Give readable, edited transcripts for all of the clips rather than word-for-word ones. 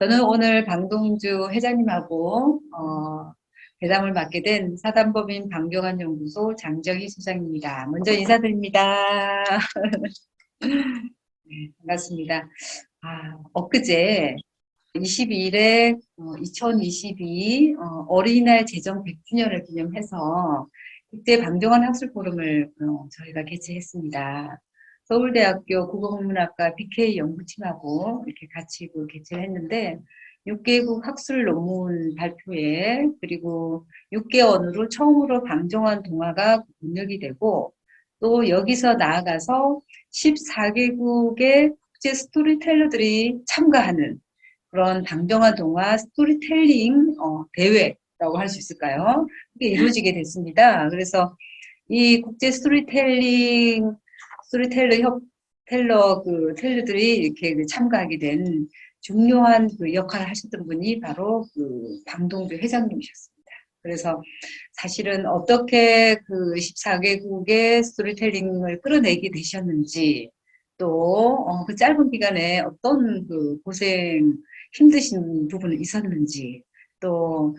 저는 오늘 방동주 회장님하고 대담을 맡게 된 사단법인 방경환 연구소 장정희 소장입니다. 먼저 인사드립니다. 네, 반갑습니다. 엊그제 22일에 2022 어린이날 제정 100주년을 기념해서 국제 방정환 학술 포럼을 저희가 개최했습니다. 서울대학교 국어국문학과 BK 연구팀하고 이렇게 같이 개최를 했는데 6개국 학술 논문 발표회 그리고 6개 언어로 처음으로 방정환 동화가 번역이 되고 또 여기서 나아가서 14개국의 국제 스토리텔러들이 참가하는 그런 방정환 동화 스토리텔링 대회라고 할 수 있을까요? 그게 이루어지게 됐습니다. 그래서 이 국제 스토리텔러 텔러들이 이렇게 참가하게 된 중요한 역할을 하셨던 분이 바로 방동주 회장님이셨습니다. 그래서 사실은 어떻게 14개국의 스토리텔링을 끌어내게 되셨는지 또 그 짧은 기간에 어떤 고생 힘드신 부분이 있었는지 또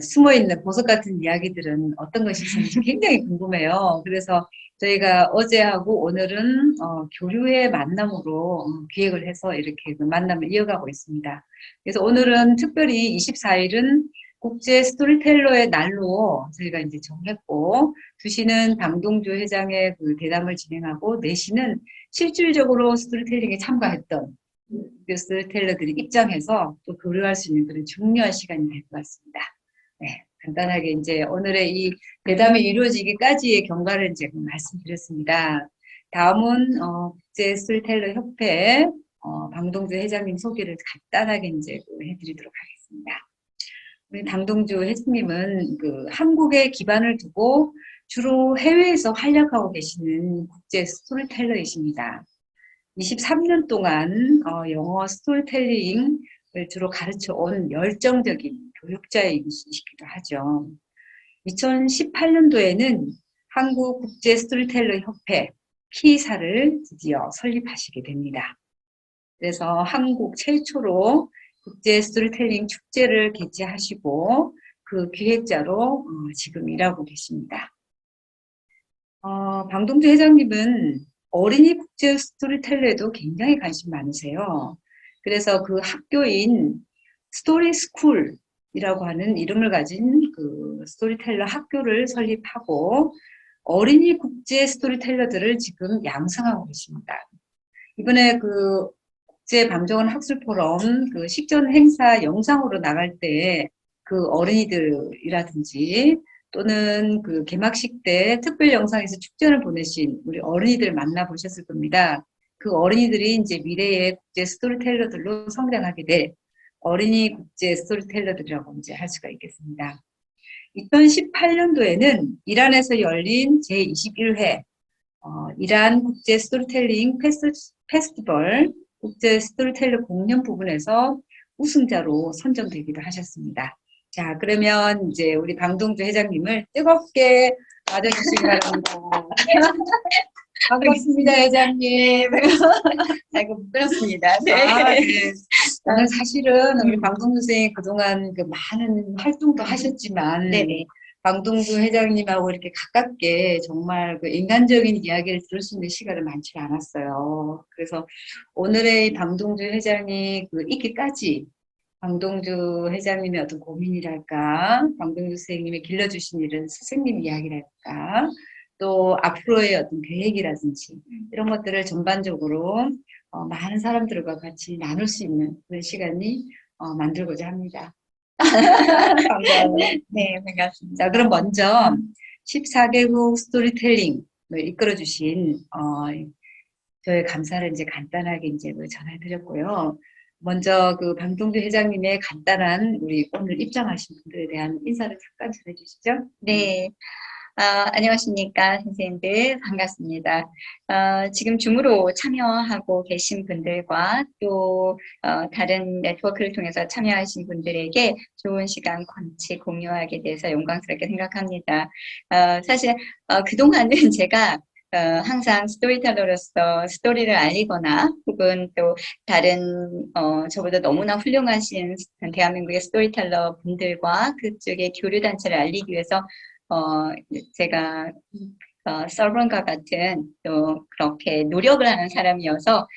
숨어있는 보석 같은 이야기들은 어떤 것이 있었는지 굉장히 궁금해요. 그래서 저희가 어제하고 오늘은 교류의 만남으로 기획을 해서 이렇게 만남을 이어가고 있습니다. 그래서 오늘은 특별히 24일은 국제 스토리텔러의 날로 저희가 이제 정했고 2시는 방동주 회장의 대담을 진행하고 4시는 실질적으로 스토리텔링에 참가했던 스토리텔러들이 입장해서 또 교류할 수 있는 그런 중요한 시간이 될 것 같습니다. 네, 간단하게 이제 오늘의 이 대담이 이루어지기까지의 경과를 이제 말씀드렸습니다. 다음은 국제 스토리텔러 협회 방동주 회장님 소개를 간단하게 이제 해드리도록 하겠습니다. 우리 방동주 회장님은 한국에 기반을 두고 주로 해외에서 활약하고 계시는 국제 스토리텔러이십니다. 23년 동안 영어 스토리텔링을 주로 가르쳐 온 열정적인 교육자이시기도 하죠. 2018년도에는 한국 국제 스토리텔러 협회 키사를 드디어 설립하시게 됩니다. 그래서 한국 최초로 국제 스토리텔링 축제를 개최하시고 그 기획자로 지금 일하고 계십니다. 방동주 회장님은 어린이 국제 스토리텔러에도 굉장히 관심 많으세요. 그래서 그 학교인 스토리 스쿨이라고 하는 이름을 가진 스토리텔러 학교를 설립하고 어린이 국제 스토리텔러들을 지금 양성하고 계십니다. 이번에 국제 방정환 학술 포럼 식전 행사 영상으로 나갈 때 어린이들이라든지 또는 개막식 때 특별 영상에서 축전을 보내신 우리 어린이들 만나보셨을 겁니다. 그 어린이들이 이제 미래의 국제 스토리텔러들로 성장하게 될 어린이 국제 스토리텔러들이라고 이제 할 수가 있겠습니다. 2018년도에는 이란에서 열린 제21회 이란 국제 스토리텔링 페스티벌 국제 스토리텔러 공연 부분에서 우승자로 선정되기도 하셨습니다. 자, 그러면 이제 우리 방동주 회장님을 뜨겁게 맞아주시기 바랍니다. 반갑습니다, 회장님. 아이고, 부끄럽습니다. 네. 네. 저는 사실은 우리 방동주 선생님 그동안 많은 활동도 하셨지만, 네네. 방동주 회장님하고 이렇게 가깝게 정말 인간적인 이야기를 들을 수 있는 시간은 많지 않았어요. 그래서 오늘의 방동주 회장이 있기까지 방동주 회장님의 어떤 고민이랄까, 방동주 선생님이 길러주신 일은 선생님 이야기랄까, 또 앞으로의 어떤 계획이라든지 이런 것들을 전반적으로 많은 사람들과 같이 나눌 수 있는 그런 시간이 만들고자 합니다. 감사합니다. 네, 반갑습니다. 자, 그럼 먼저 14개국 스토리텔링을 이끌어주신 저의 감사를 이제 간단하게 이제 전해드렸고요. 먼저 방동주 회장님의 간단한 우리 오늘 입장하신 분들에 대한 인사를 잠깐 전해주시죠. 네. 안녕하십니까, 선생님들. 반갑습니다. 지금 줌으로 참여하고 계신 분들과 또 다른 네트워크를 통해서 참여하신 분들에게 좋은 시간 같이 공유하게 돼서 영광스럽게 생각합니다. 사실 그동안은 제가 항상 스토리텔러로서 스토리를 알리거나 혹은 또 다른 저보다 너무나 훌륭하신 대한민국의 스토리텔러 분들과 그쪽의 교류 단체를 알리기 위해서 제가 서번과 같은 또 그렇게 노력을 하는 사람이어서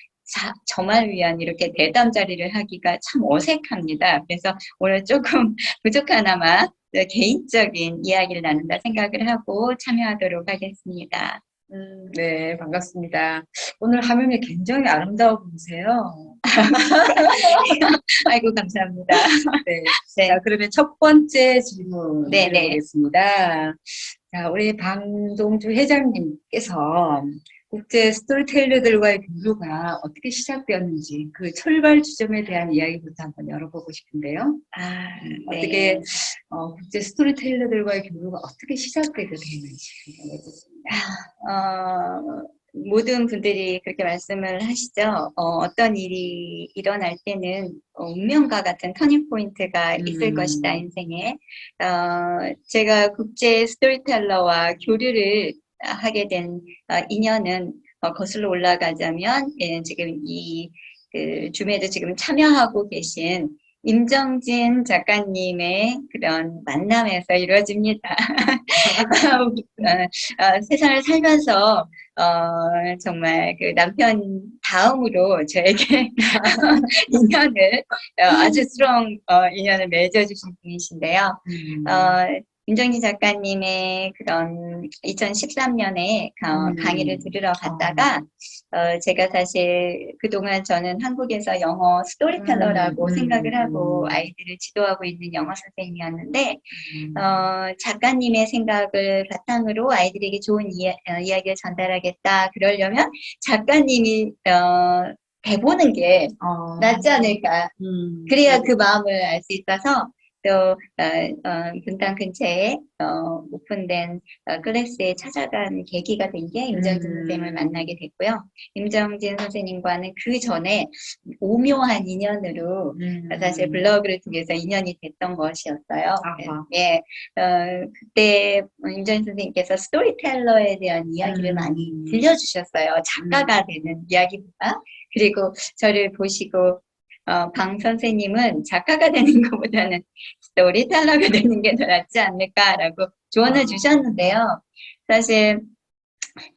저만 위한 이렇게 대담 자리를 하기가 참 어색합니다. 그래서 오늘 조금 부족하나마 개인적인 이야기를 나눈다 생각을 하고 참여하도록 하겠습니다. 네, 반갑습니다. 오늘 화면이 굉장히 아름다워 보이세요. 아이고, 감사합니다. 네. 네. 자, 그러면 첫 번째 질문 네네. 드려보겠습니다. 자, 우리 방동주 회장님께서 국제 스토리텔러들과의 교류가 어떻게 시작되었는지 그 출발 지점에 대한 이야기부터 한번 열어보고 싶은데요. 네. 어떻게 국제 스토리텔러들과의 교류가 어떻게 시작되게 됐는지 모든 분들이 그렇게 말씀을 하시죠. 어떤 일이 일어날 때는 운명과 같은 터닝 포인트가 있을 것이다, 인생에. 제가 국제 스토리텔러와 교류를 하게 된 인연은 거슬러 올라가자면, 지금 그 줌에도 지금 참여하고 계신 임정진 작가님의 그런 만남에서 이루어집니다. 세상을 살면서 정말 그 남편 다음으로 저에게 인연을 아주 스트롱 인연을 맺어주신 분이신데요. 임정진 작가님의 그런 2013년에 강의를 들으러 갔다가 제가 사실 그동안 저는 한국에서 영어 스토리텔러라고 생각을 하고 아이들을 지도하고 있는 영어 선생님이었는데 작가님의 생각을 바탕으로 아이들에게 좋은 이야기를 전달하겠다. 그러려면 작가님이 해보는 게 낫지 않을까. 그래야 그 마음을 알 수 있어서 또 분당 근처에 오픈된 클래스에 찾아간 계기가 된 게 임정진 선생님을 만나게 됐고요. 임정진 선생님과는 그 전에 오묘한 인연으로 사실 블로그를 통해서 인연이 됐던 것이었어요. 예, 그때 임정진 선생님께서 스토리텔러에 대한 이야기를 많이 들려주셨어요. 작가가 되는 이야기보다. 그리고 저를 보시고 방 선생님은 작가가 되는 것보다는 스토리텔러가 되는 게 더 낫지 않을까라고 조언을 주셨는데요. 사실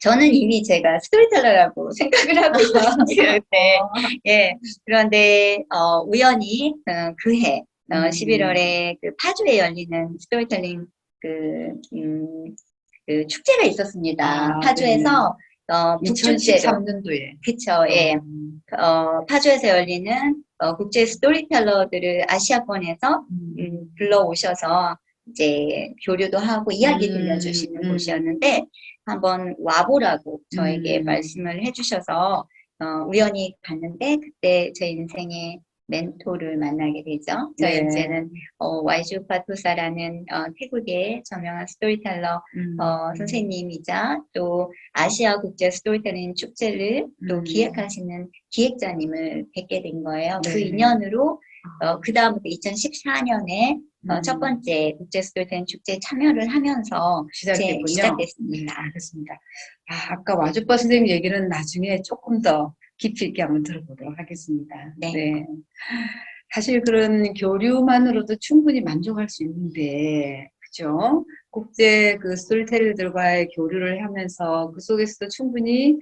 저는 이미 제가 스토리텔러라고 생각을 하고 있었는데, 예. 그런데 우연히 그해 11월에 그 파주에 열리는 스토리텔링 그 축제가 있었습니다. 파주에서 2013년도에. 그쵸, 예. 파주에서 열리는 국제 스토리텔러들을 아시아권에서 불러오셔서 이제 교류도 하고 이야기 들려주시는 곳이었는데 한번 와보라고 저에게 말씀을 해주셔서 우연히 갔는데 그때 제 인생의 멘토를 만나게 되죠. 저희 네. 이제는 와이주 파토사라는 태국의 저명한 스토리텔러 선생님이자 또 아시아 국제 스토리텔링 축제를 또 기획하시는 기획자님을 뵙게 된 거예요. 네. 그 인연으로 그 다음부터 2014년에 첫 번째 국제 스토리텔링 축제에 참여를 하면서 시작됐군요. 시작됐습니다. 알겠습니다. 아까 와주빠 선생님 얘기는 나중에 조금 더 깊이 있게 한번 들어보도록 하겠습니다. 네. 사실 그런 교류만으로도 충분히 만족할 수 있는데, 그죠? 국제 그 스토리텔러들과의 교류를 하면서 그 속에서도 충분히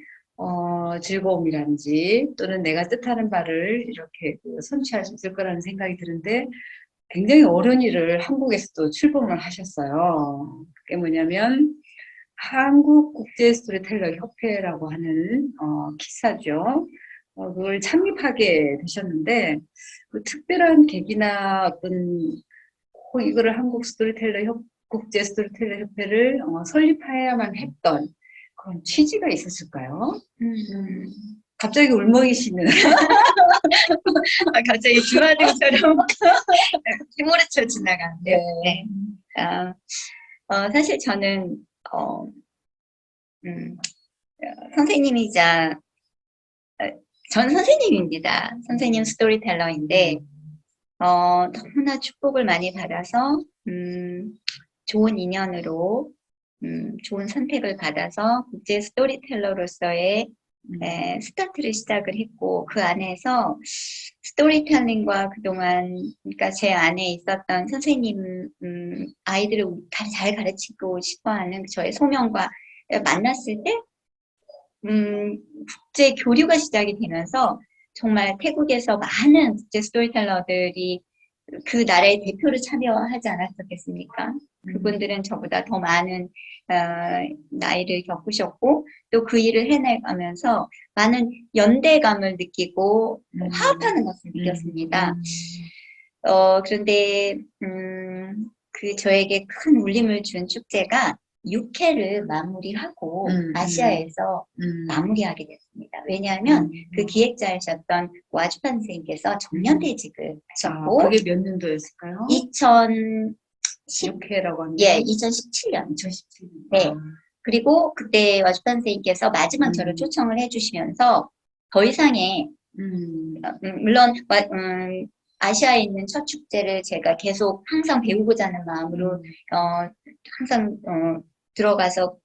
즐거움이란지 또는 내가 뜻하는 바를 이렇게 성취할 수 있을 거라는 생각이 드는데 굉장히 어려운 일을 한국에서도 출범을 하셨어요. 그게 뭐냐면 한국국제스토리텔러 협회라고 하는 기사죠. 그걸 창립하게 되셨는데 그 특별한 계기나 어떤 이거를 국제 스토리텔러 협회를 설립해야만 했던 그런 취지가 있었을까요? 갑자기 울먹이시는. 갑자기 주마등처럼 휘몰아쳐 지나가는데요. 네. 사실 저는 선생님이자 전 선생님입니다. 선생님 스토리텔러인데 너무나 축복을 많이 받아서 좋은 인연으로 좋은 선택을 받아서 국제 스토리텔러로서의 스타트를 시작을 했고, 그 안에서 스토리텔링과 그동안, 그러니까 제 안에 있었던 선생님, 아이들을 잘 가르치고 싶어 하는 저의 소명과 만났을 때, 국제 교류가 시작이 되면서 정말 태국에서 많은 국제 스토리텔러들이 그 나라의 대표로 참여하지 않았었겠습니까? 그분들은 저보다 더 많은 나이를 겪으셨고 또 그 일을 해내가면서 많은 연대감을 느끼고 화합하는 것을 느꼈습니다. 그런데 그 저에게 큰 울림을 준 축제가 6회를 마무리하고 아시아에서 마무리하게 됐습니다. 왜냐하면 그 기획자이셨던 와주판 선생님께서 정년퇴직을 하셨고 그게 몇 년도였을까요? 6회라고 하면 예, 2017년. 2017년. 네. 그리고 그때 와주판 선생님께서 마지막 저를 초청을 해주시면서 더 이상의 물론 아시아에 있는 첫 축제를 제가 계속 항상 배우고자 하는 마음으로 항상 들어가서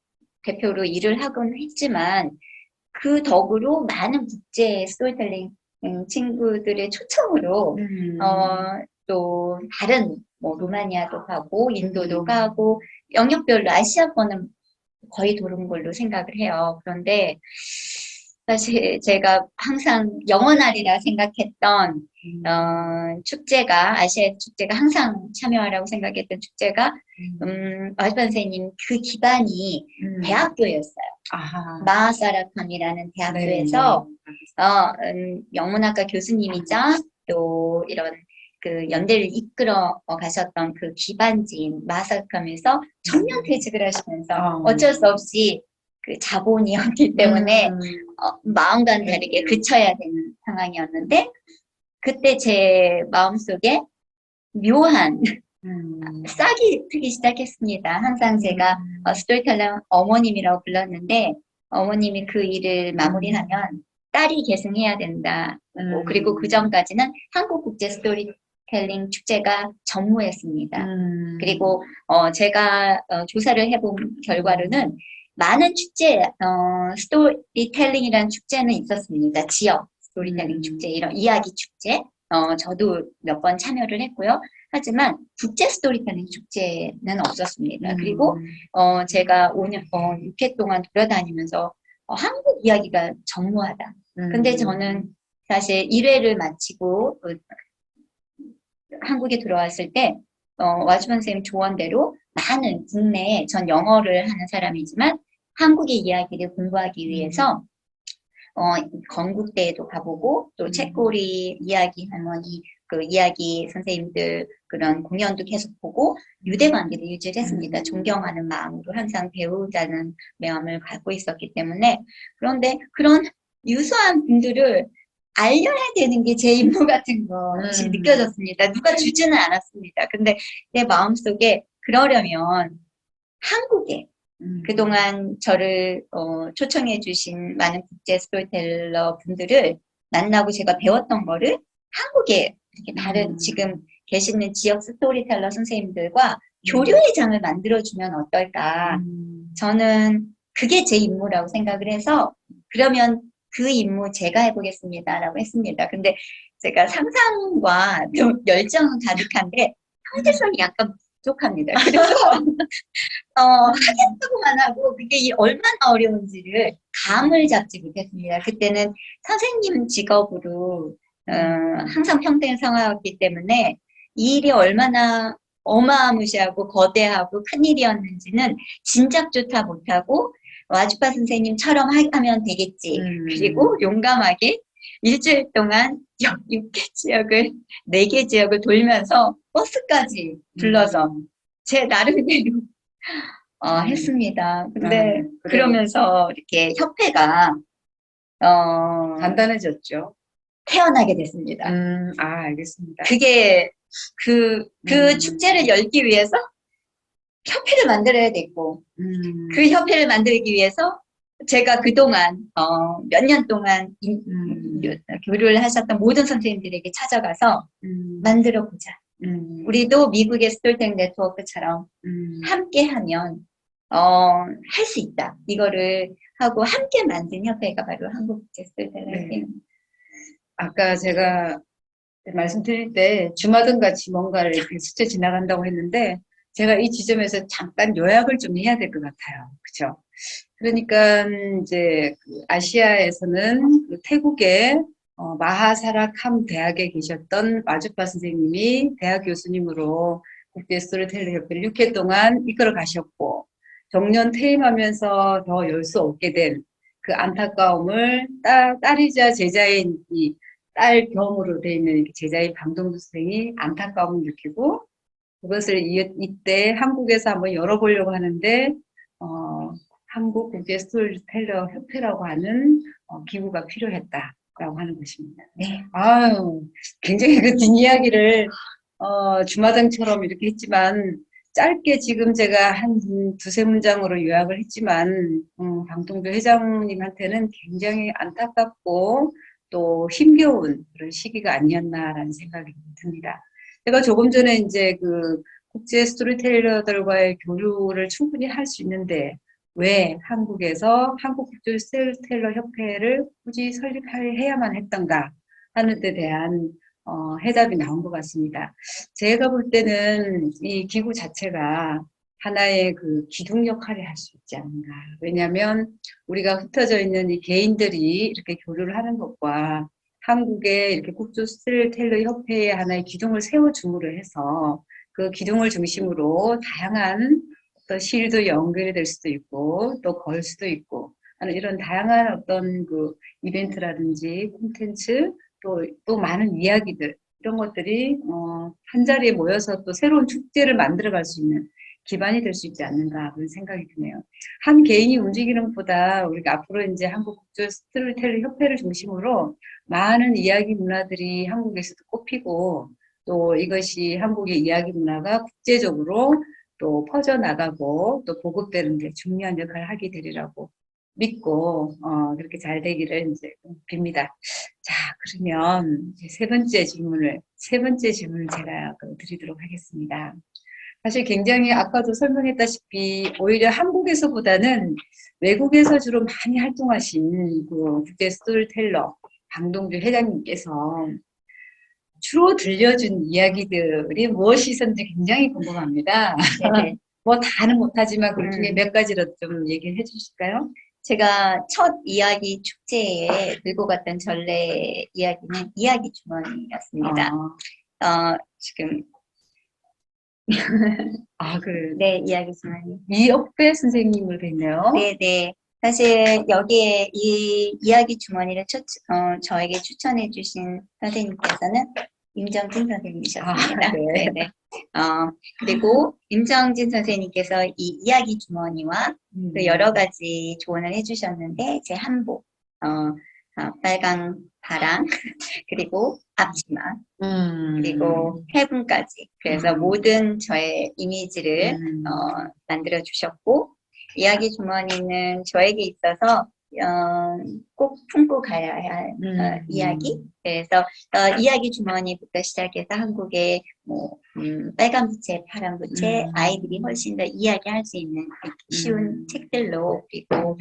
대표로 일을 하곤 했지만 그 덕으로 많은 국제 스토리텔링 친구들의 초청으로 또 다른 뭐 루마니아도 가고 인도도 가고 영역별로 아시아권은 거의 도는 걸로 생각을 해요. 그런데 사실 제가 항상 영원하리라 생각했던 축제가 아시아 축제가 항상 참여하라고 생각했던 축제가 와이프 선생님 그 기반이 대학교였어요. 마하사라캄이라는 대학교에서 영문학과 교수님이자 또 이런 그 연대를 이끌어 가셨던 그 기반지인 마하사라캄에서 정년퇴직을 하시면서 어쩔 수 없이 그 자본이었기 때문에 마음과는 다르게 그쳐야 되는 상황이었는데 그때 제 마음속에 묘한 싹이 트기 시작했습니다. 항상 제가 스토리텔러 어머님이라고 불렀는데 어머님이 그 일을 마무리하면 딸이 계승해야 된다. 그리고 그 전까지는 한국국제 스토리텔링 축제가 전무했습니다. 그리고 제가 조사를 해본 결과로는 많은 축제, 스토리텔링이라는 축제는 있었습니다. 지역 스토리텔링 축제, 이런 이야기 축제. 저도 몇 번 참여를 했고요. 하지만 국제 스토리텔링 축제는 없었습니다. 그리고 제가 6회 동안 돌아다니면서 한국 이야기가 전무하다. 근데 저는 사실 1회를 마치고 한국에 들어왔을 때 와주만 선생님 조언대로 많은 국내에 전 영어를 하는 사람이지만 한국의 이야기를 공부하기 위해서 건국대에도 가보고 또 책고리 이야기 할머니 그 이야기 선생님들 그런 공연도 계속 보고 유대 관계를 유지를 했습니다. 존경하는 마음으로 항상 배우자는 마음을 갖고 있었기 때문에 그런데 그런 유수한 분들을 알려야 되는 게 제 임무 같은 것이 느껴졌습니다. 누가 주지는 않았습니다. 근데 내 마음속에 그러려면 한국에 그동안 저를 초청해 주신 많은 국제 스토리텔러 분들을 만나고 제가 배웠던 거를 한국에 이렇게 다른 지금 계시는 지역 스토리텔러 선생님들과 교류의 장을 만들어주면 어떨까. 저는 그게 제 임무라고 생각을 해서 그러면 그 임무 제가 해보겠습니다라고 했습니다. 근데 제가 상상과 열정은 가득한데 현실성이 약간 부족합니다. 그래서 하겠다고만 하고 그게 얼마나 어려운지를 감을 잡지 못했습니다. 그때는 선생님 직업으로 항상 평생 생활했기 때문에 이 일이 얼마나 어마무시하고 거대하고 큰일이었는지는 짐작조차 못하고 와주파 선생님처럼 하면 되겠지. 그리고 용감하게 일주일 동안 6개 지역을 4개 지역을 돌면서 버스까지 불러서 제 나름대로 했습니다. 근데 그러면서 이렇게 협회가 단단해졌죠. 태어나게 됐습니다. 알겠습니다. 그게 그 축제를 열기 위해서 협회를 만들어야 됐고 그 협회를 만들기 위해서 제가 그동안 몇 년 동안 교류를 하셨던 모든 선생님들에게 찾아가서 만들어보자. 우리도 미국의 스토리텔링 네트워크처럼 함께하면 할 수 있다. 이거를 하고 함께 만든 협회가 바로 한국국제스토리텔러 네. 협회입니다. 아까 제가 말씀드릴 때 주마등 같이 뭔가를 이렇게 스쳐 지나간다고 했는데 제가 이 지점에서 잠깐 요약을 좀 해야 될 것 같아요. 그렇죠? 그러니까 이제 그 아시아에서는 그 태국의 마하사라캄 대학에 계셨던 마주파 선생님이 대학 교수님으로 국제 스토리텔러 협회를 6회 동안 이끌어 가셨고 정년 퇴임하면서 더 열 수 없게 된 그 안타까움을 딸이자 제자인 이 딸 겸으로 되어 있는 제자인 방동주 선생이 안타까움을 느끼고 그것을 이때 한국에서 한번 열어보려고 하는데 한국 국제 스토리텔러 협회라고 하는 기구가 필요했다라고 하는 것입니다. 네. 아유, 굉장히 그 뒷이야기를 주마등처럼 이렇게 했지만 짧게 지금 제가 한 두세 문장으로 요약을 했지만 방통조 회장님한테는 굉장히 안타깝고 또 힘겨운 그런 시기가 아니었나라는 생각이 듭니다. 제가 조금 전에 이제 그 국제 스토리텔러들과의 교류를 충분히 할 수 있는데 왜 한국에서 한국 국제 스토리텔러 협회를 굳이 설립해야만 했던가 하는 데 대한 해답이 나온 것 같습니다. 제가 볼 때는 이 기구 자체가 하나의 그 기둥 역할을 할 수 있지 않는가. 왜냐하면 우리가 흩어져 있는 이 개인들이 이렇게 교류를 하는 것과 한국의 이렇게 국제 스토리텔러 협회의 하나의 기둥을 세워줌으로 해서 그 기둥을 중심으로 다양한 어떤 시일도 연결이 될 수도 있고 또 걸 수도 있고 하는 이런 다양한 어떤 그 이벤트라든지 콘텐츠 또 많은 이야기들 이런 것들이 한 자리에 모여서 또 새로운 축제를 만들어갈 수 있는 기반이 될 수 있지 않는가 그런 생각이 드네요. 한 개인이 움직이는 것보다 우리가 앞으로 이제 한국 국제 스토리텔러 협회를 중심으로 많은 이야기 문화들이 한국에서도 꼽히고 또 이것이 한국의 이야기 문화가 국제적으로 또 퍼져나가고 또 보급되는 데 중요한 역할을 하게 되리라고 믿고 그렇게 잘 되기를 이제 빕니다. 자, 그러면 이제 세 번째 질문을 제가 드리도록 하겠습니다. 사실 굉장히 아까도 설명했다시피 오히려 한국에서보다는 외국에서 주로 많이 활동하신 그 국제 스토리텔러 방동주 회장님께서 주로 들려준 이야기들이 무엇이 있었는지 굉장히 궁금합니다. 네네. 뭐 다는 못하지만 그 중에 몇 가지로 좀 얘기를 해주실까요? 제가 첫 이야기 축제에 들고 갔던 전래 이야기는 이야기 주머니였습니다. 지금 네, 이야기 주머니. 이억배 선생님을 뵀네요. 네네. 사실 여기에 이 이야기 주머니를 저에게 추천해 주신 선생님께서는 임정진 선생님이셨습니다. 네. 네네. 그리고 임정진 선생님께서 이 이야기 주머니와 또 여러 가지 조언을 해주셨는데 제 한복, 빨강 바랑 그리고 앞치마 그리고 해분까지 그래서 모든 저의 이미지를 만들어 주셨고 이야기 주머니는 저에게 있어서 꼭 품고 가야 할 이야기. 그래서 이야기 주머니부터 시작해서 한국의 뭐 빨간 부채, 파란 부채, 아이들이 훨씬 더 이야기할 수 있는 쉬운 책들로 그리고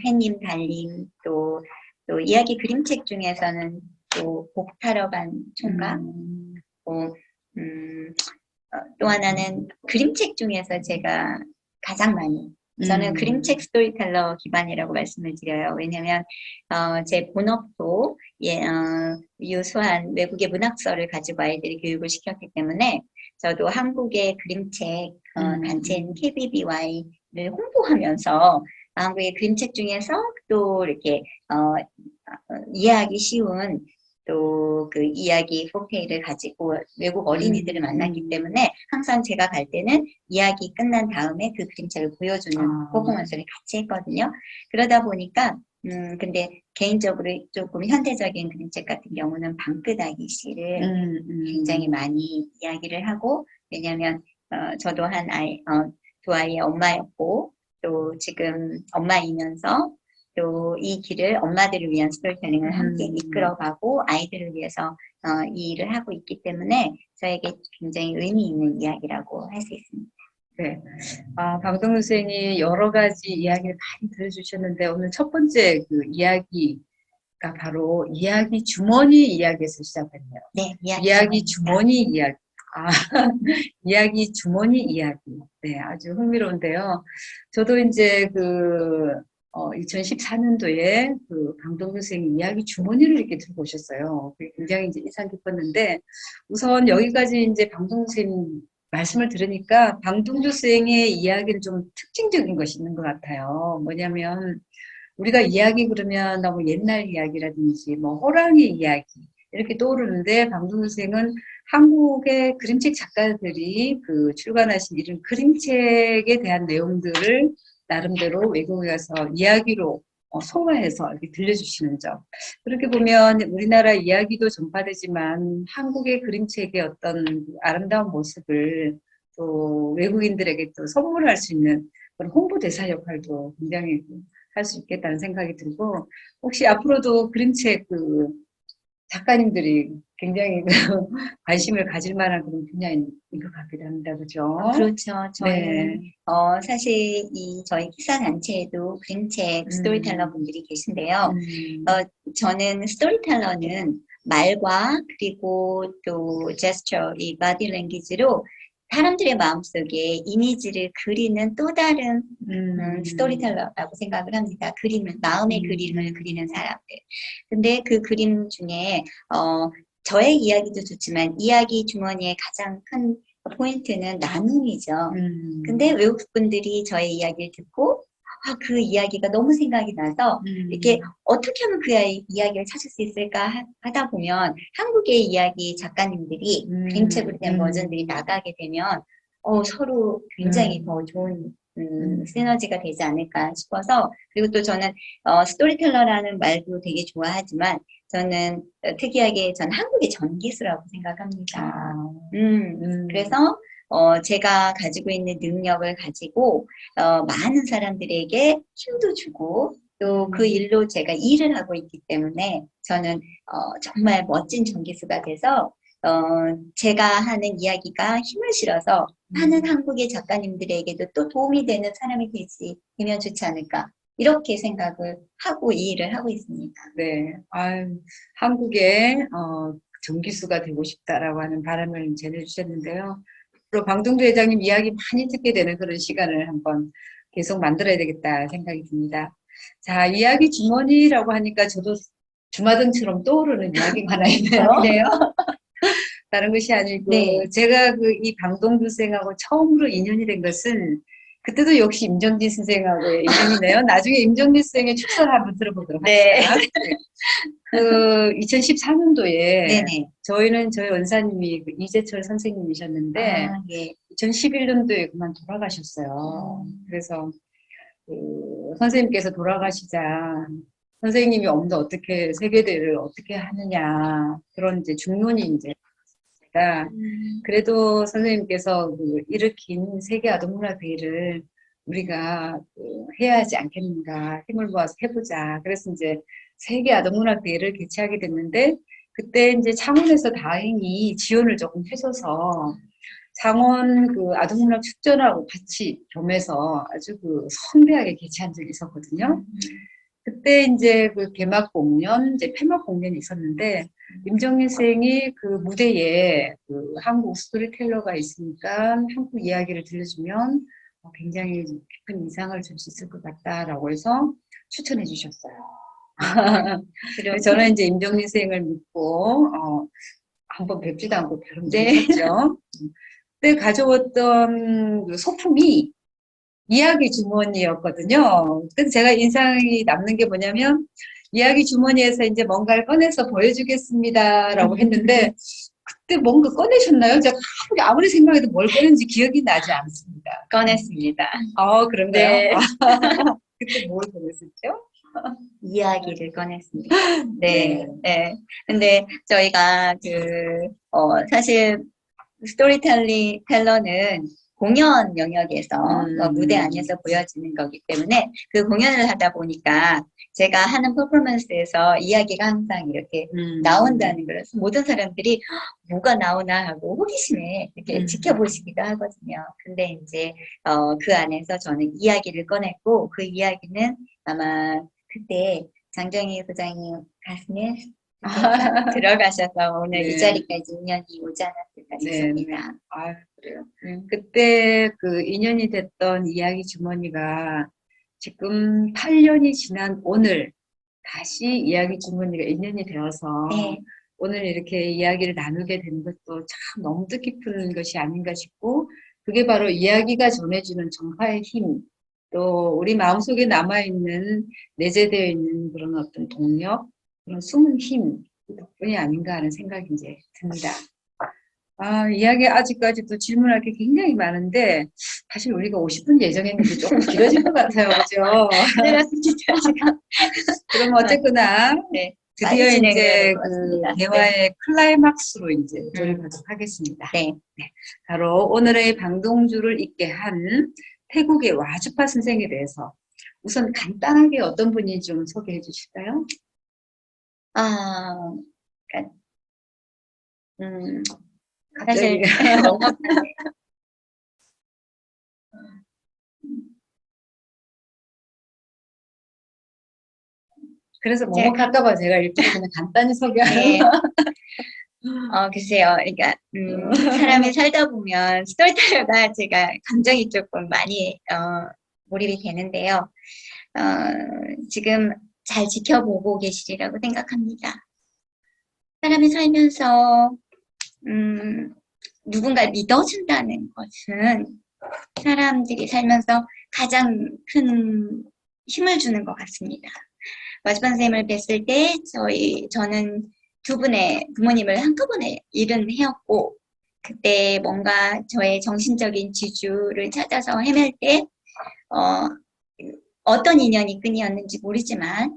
해님, 달님 또 이야기 그림책 중에서는 또 복타러 간 총각. 또 하나는 그림책 중에서 제가 가장 많이 저는 그림책 스토리텔러 기반이라고 말씀을 드려요. 왜냐하면 제 본업도 유수한 외국의 문학서를 가지고 아이들이 교육을 시켰기 때문에 저도 한국의 그림책 단체인 KBBY를 홍보하면서 한국의 그림책 중에서 또 이렇게 이해하기 쉬운 또 그 이야기 포케이를 가지고 외국 어린이들을 만났기 때문에 항상 제가 갈 때는 이야기 끝난 다음에 그 그림책을 보여주는 퍼포먼스를 같이 했거든요. 그러다 보니까 근데 개인적으로 조금 현대적인 그림책 같은 경우는 방끄다기 시를 굉장히 많이 이야기를 하고 왜냐하면 저도 두 아이의 엄마였고 또 지금 엄마이면서 또 이 길을 엄마들을 위한 스토리텔링을 함께 이끌어가고 아이들을 위해서 이 일을 하고 있기 때문에 저에게 굉장히 의미 있는 이야기라고 할 수 있습니다. 네. 방동 선생이 여러 가지 이야기를 많이 들려주셨는데, 오늘 첫 번째 그 이야기가 바로 이야기 주머니 이야기에서 시작했네요. 네, 이야기 주머니 이야기. 아, 이야기 주머니 이야기. 네, 아주 흥미로운데요. 저도 이제 2014년도에 그 강동 선생님 이야기 주머니를 이렇게 들고 오셨어요. 그게 굉장히 이제 인상 깊었는데, 우선 여기까지 이제 방동 선생님 말씀을 들으니까 방동주 선생의 이야기는 좀 특징적인 것이 있는 것 같아요. 뭐냐면, 우리가 이야기 그러면 너무 옛날 이야기라든지, 뭐, 호랑이 이야기, 이렇게 떠오르는데, 방동 선생은 한국의 그림책 작가들이 그 출간하신 이런 그림책에 대한 내용들을 나름대로 외국에 가서 이야기로 소화해서 이렇게 들려주시는 점. 그렇게 보면 우리나라 이야기도 전파되지만 한국의 그림책의 어떤 그 아름다운 모습을 또 외국인들에게 또 선물할 수 있는 그런 홍보대사 역할도 굉장히 할 수 있겠다는 생각이 들고, 혹시 앞으로도 그림책 그 작가님들이 굉장히 관심을 가질 만한 그런 분야인 것 같기도 합니다. 그죠? 그렇죠. 저는 네. 사실 이 저희 기사 단체에도 그림책 스토리텔러 분들이 계신데요. 저는 스토리텔러는 말과 그리고 또 제스처, 이 바디 랭귀지로 사람들의 마음속에 이미지를 그리는 또 다른 스토리텔러라고 생각을 합니다. 마음의 그림을 그리는 사람들. 근데 그 그림 중에 저의 이야기도 좋지만 이야기 주머니의 가장 큰 포인트는 나눔이죠. 근데 외국 분들이 저의 이야기를 듣고 그 이야기가 너무 생각이 나서 이렇게 어떻게 하면 그 이야기를 찾을 수 있을까 하다 보면 한국의 이야기 작가님들이 그림책으로 된 버전들이 나가게 되면 서로 굉장히 더 좋은 시너지가 되지 않을까 싶어서, 그리고 또 저는 스토리텔러라는 말도 되게 좋아하지만 저는 특이하게 저는 한국의 전기수라고 생각합니다. 그래서 제가 가지고 있는 능력을 가지고 많은 사람들에게 힘도 주고 또 그 일로 제가 일을 하고 있기 때문에 저는 정말 멋진 전기수가 돼서 제가 하는 이야기가 힘을 실어서 많은 한국의 작가님들에게도 또 도움이 되는 사람이 되면 좋지 않을까, 이렇게 생각을 하고 이 일을 하고 있습니다. 네. 한국의 전기수가 되고 싶다라고 하는 바람을 전해주셨는데요. 앞으로 방동두 회장님 이야기 많이 듣게 되는 그런 시간을 한번 계속 만들어야 되겠다 생각이 듭니다. 자, 이야기 주머니라고 하니까 저도 주마등처럼 떠오르는 이야기가 하나 있네요. 그래요? 다른 것이 아니고, 네. 제가 이 방동두 선생하고 처음으로 인연이 된 것은 그때도 역시 임정진 선생하고의 인연이네요. 나중에 임정진 선생의 축사를 한번 들어보도록 합시다. 네. 그 2014년도에 네네. 저희 원사님이 그 이재철 선생님이셨는데 예. 2011년도에 그만 돌아가셨어요. 그래서 그 선생님께서 돌아가시자 선생님이 없는데 어떻게 세계대회를 어떻게 하느냐, 그런 이제 중론이 이제 있으니까 그래도 선생님께서 그 일으킨 세계 아동문화대회를 우리가 해야 하지 않겠는가, 힘을 모아서 해보자. 그래서 이제 세계 아동문화대회를 개최하게 됐는데, 그때 이제 창원에서 다행히 지원을 조금 해줘서 창원 그 아동문화 축전하고 같이 겸해서 아주 그 성대하게 개최한 적이 있었거든요. 그때 이제 그 개막 공연, 이제 폐막 공연이 있었는데, 임정민 선생이 그 무대에 그 한국 스토리텔러가 있으니까 한국 이야기를 들려주면 굉장히 깊은 인상을 줄 수 있을 것 같다라고 해서 추천해 주셨어요. 그래서 저는 이제 임정민 선생을 믿고, 한번 뵙지도 않고 별로 못했죠. 그때 가져왔던 그 소품이 이야기 주머니였거든요. 그래서 제가 인상이 남는 게 뭐냐면, 이야기 주머니에서 이제 뭔가를 꺼내서 보여주겠습니다라고 했는데, 그때 뭔가 꺼내셨나요? 제가 아무리 생각해도 뭘 꺼낸지 기억이 나지 않습니다. 꺼냈습니다. 그런가요? 네. 그때 뭘 꺼냈었죠? 이야기를 꺼냈습니다. 네. 네. 근데 저희가 사실 스토리텔러는 공연 영역에서 무대 음. 안에서 보여지는 거기 때문에 그 공연을 하다 보니까 제가 하는 퍼포먼스에서 이야기가 항상 이렇게 나온다는 걸 모든 사람들이 뭐가 나오나 하고 호기심에 이렇게 지켜보시기도 하거든요. 근데 이제 그 안에서 저는 이야기를 꺼냈고 그 이야기는 아마 그때 장정희 소장님 가슴에 이렇게 들어가셔서 오늘 네. 이 자리까지 인연이 오지 않았을까 싶습니다. 아, 그래요. 그때 그 인연이 됐던 이야기 주머니가 지금 8년이 지난 오늘 다시 이야기 주머니가 인연이 되어서 네. 오늘 이렇게 이야기를 나누게 된 것도 참 너무 뜻깊은 것이 아닌가 싶고 그게 바로 이야기가 전해주는 전파의 힘, 또 우리 마음속에 남아있는 내재되어 있는 그런 어떤 동력, 그런 숨은 힘 덕분이 아닌가 하는 생각이 이제 듭니다. 아, 이야기 아직까지도 질문할 게 굉장히 많은데 사실 우리가 50분 예정했는데 조금 길어질 것 같아요. 그죠? 네, 맞습니다. 그럼 어쨌거나 네, 드디어 많이 진행을 해야 이제 될것 그 같습니다. 대화의 클라이막스로 이제 돌입하도록 하겠습니다. 네. 바로 오늘의 방동주를 있게 한 태국의 와주파 선생에 대해서 우선 간단하게 어떤 분이 좀 소개해 주실까요? 그러니까, 갑자기. 사실 뭔가 그래서 뭐뭐할까 봐 제가 일부러 그냥 간단히 소개하는. 네. 글쎄요. 그러니까 사람이 살다 보면 스토리텔러가 제가 감정이 조금 많이 몰입이 되는데요. 지금 잘 지켜보고 계시리라고 생각합니다. 사람이 살면서 누군가를 믿어준다는 것은 사람들이 살면서 가장 큰 힘을 주는 것 같습니다. 와주반 선생님을 뵀을 때 저는 두 분의 부모님을 한꺼번에 잃은 해였고 그때 뭔가 저의 정신적인 지주를 찾아서 헤맬 때 어떤 인연이 끈이었는지 모르지만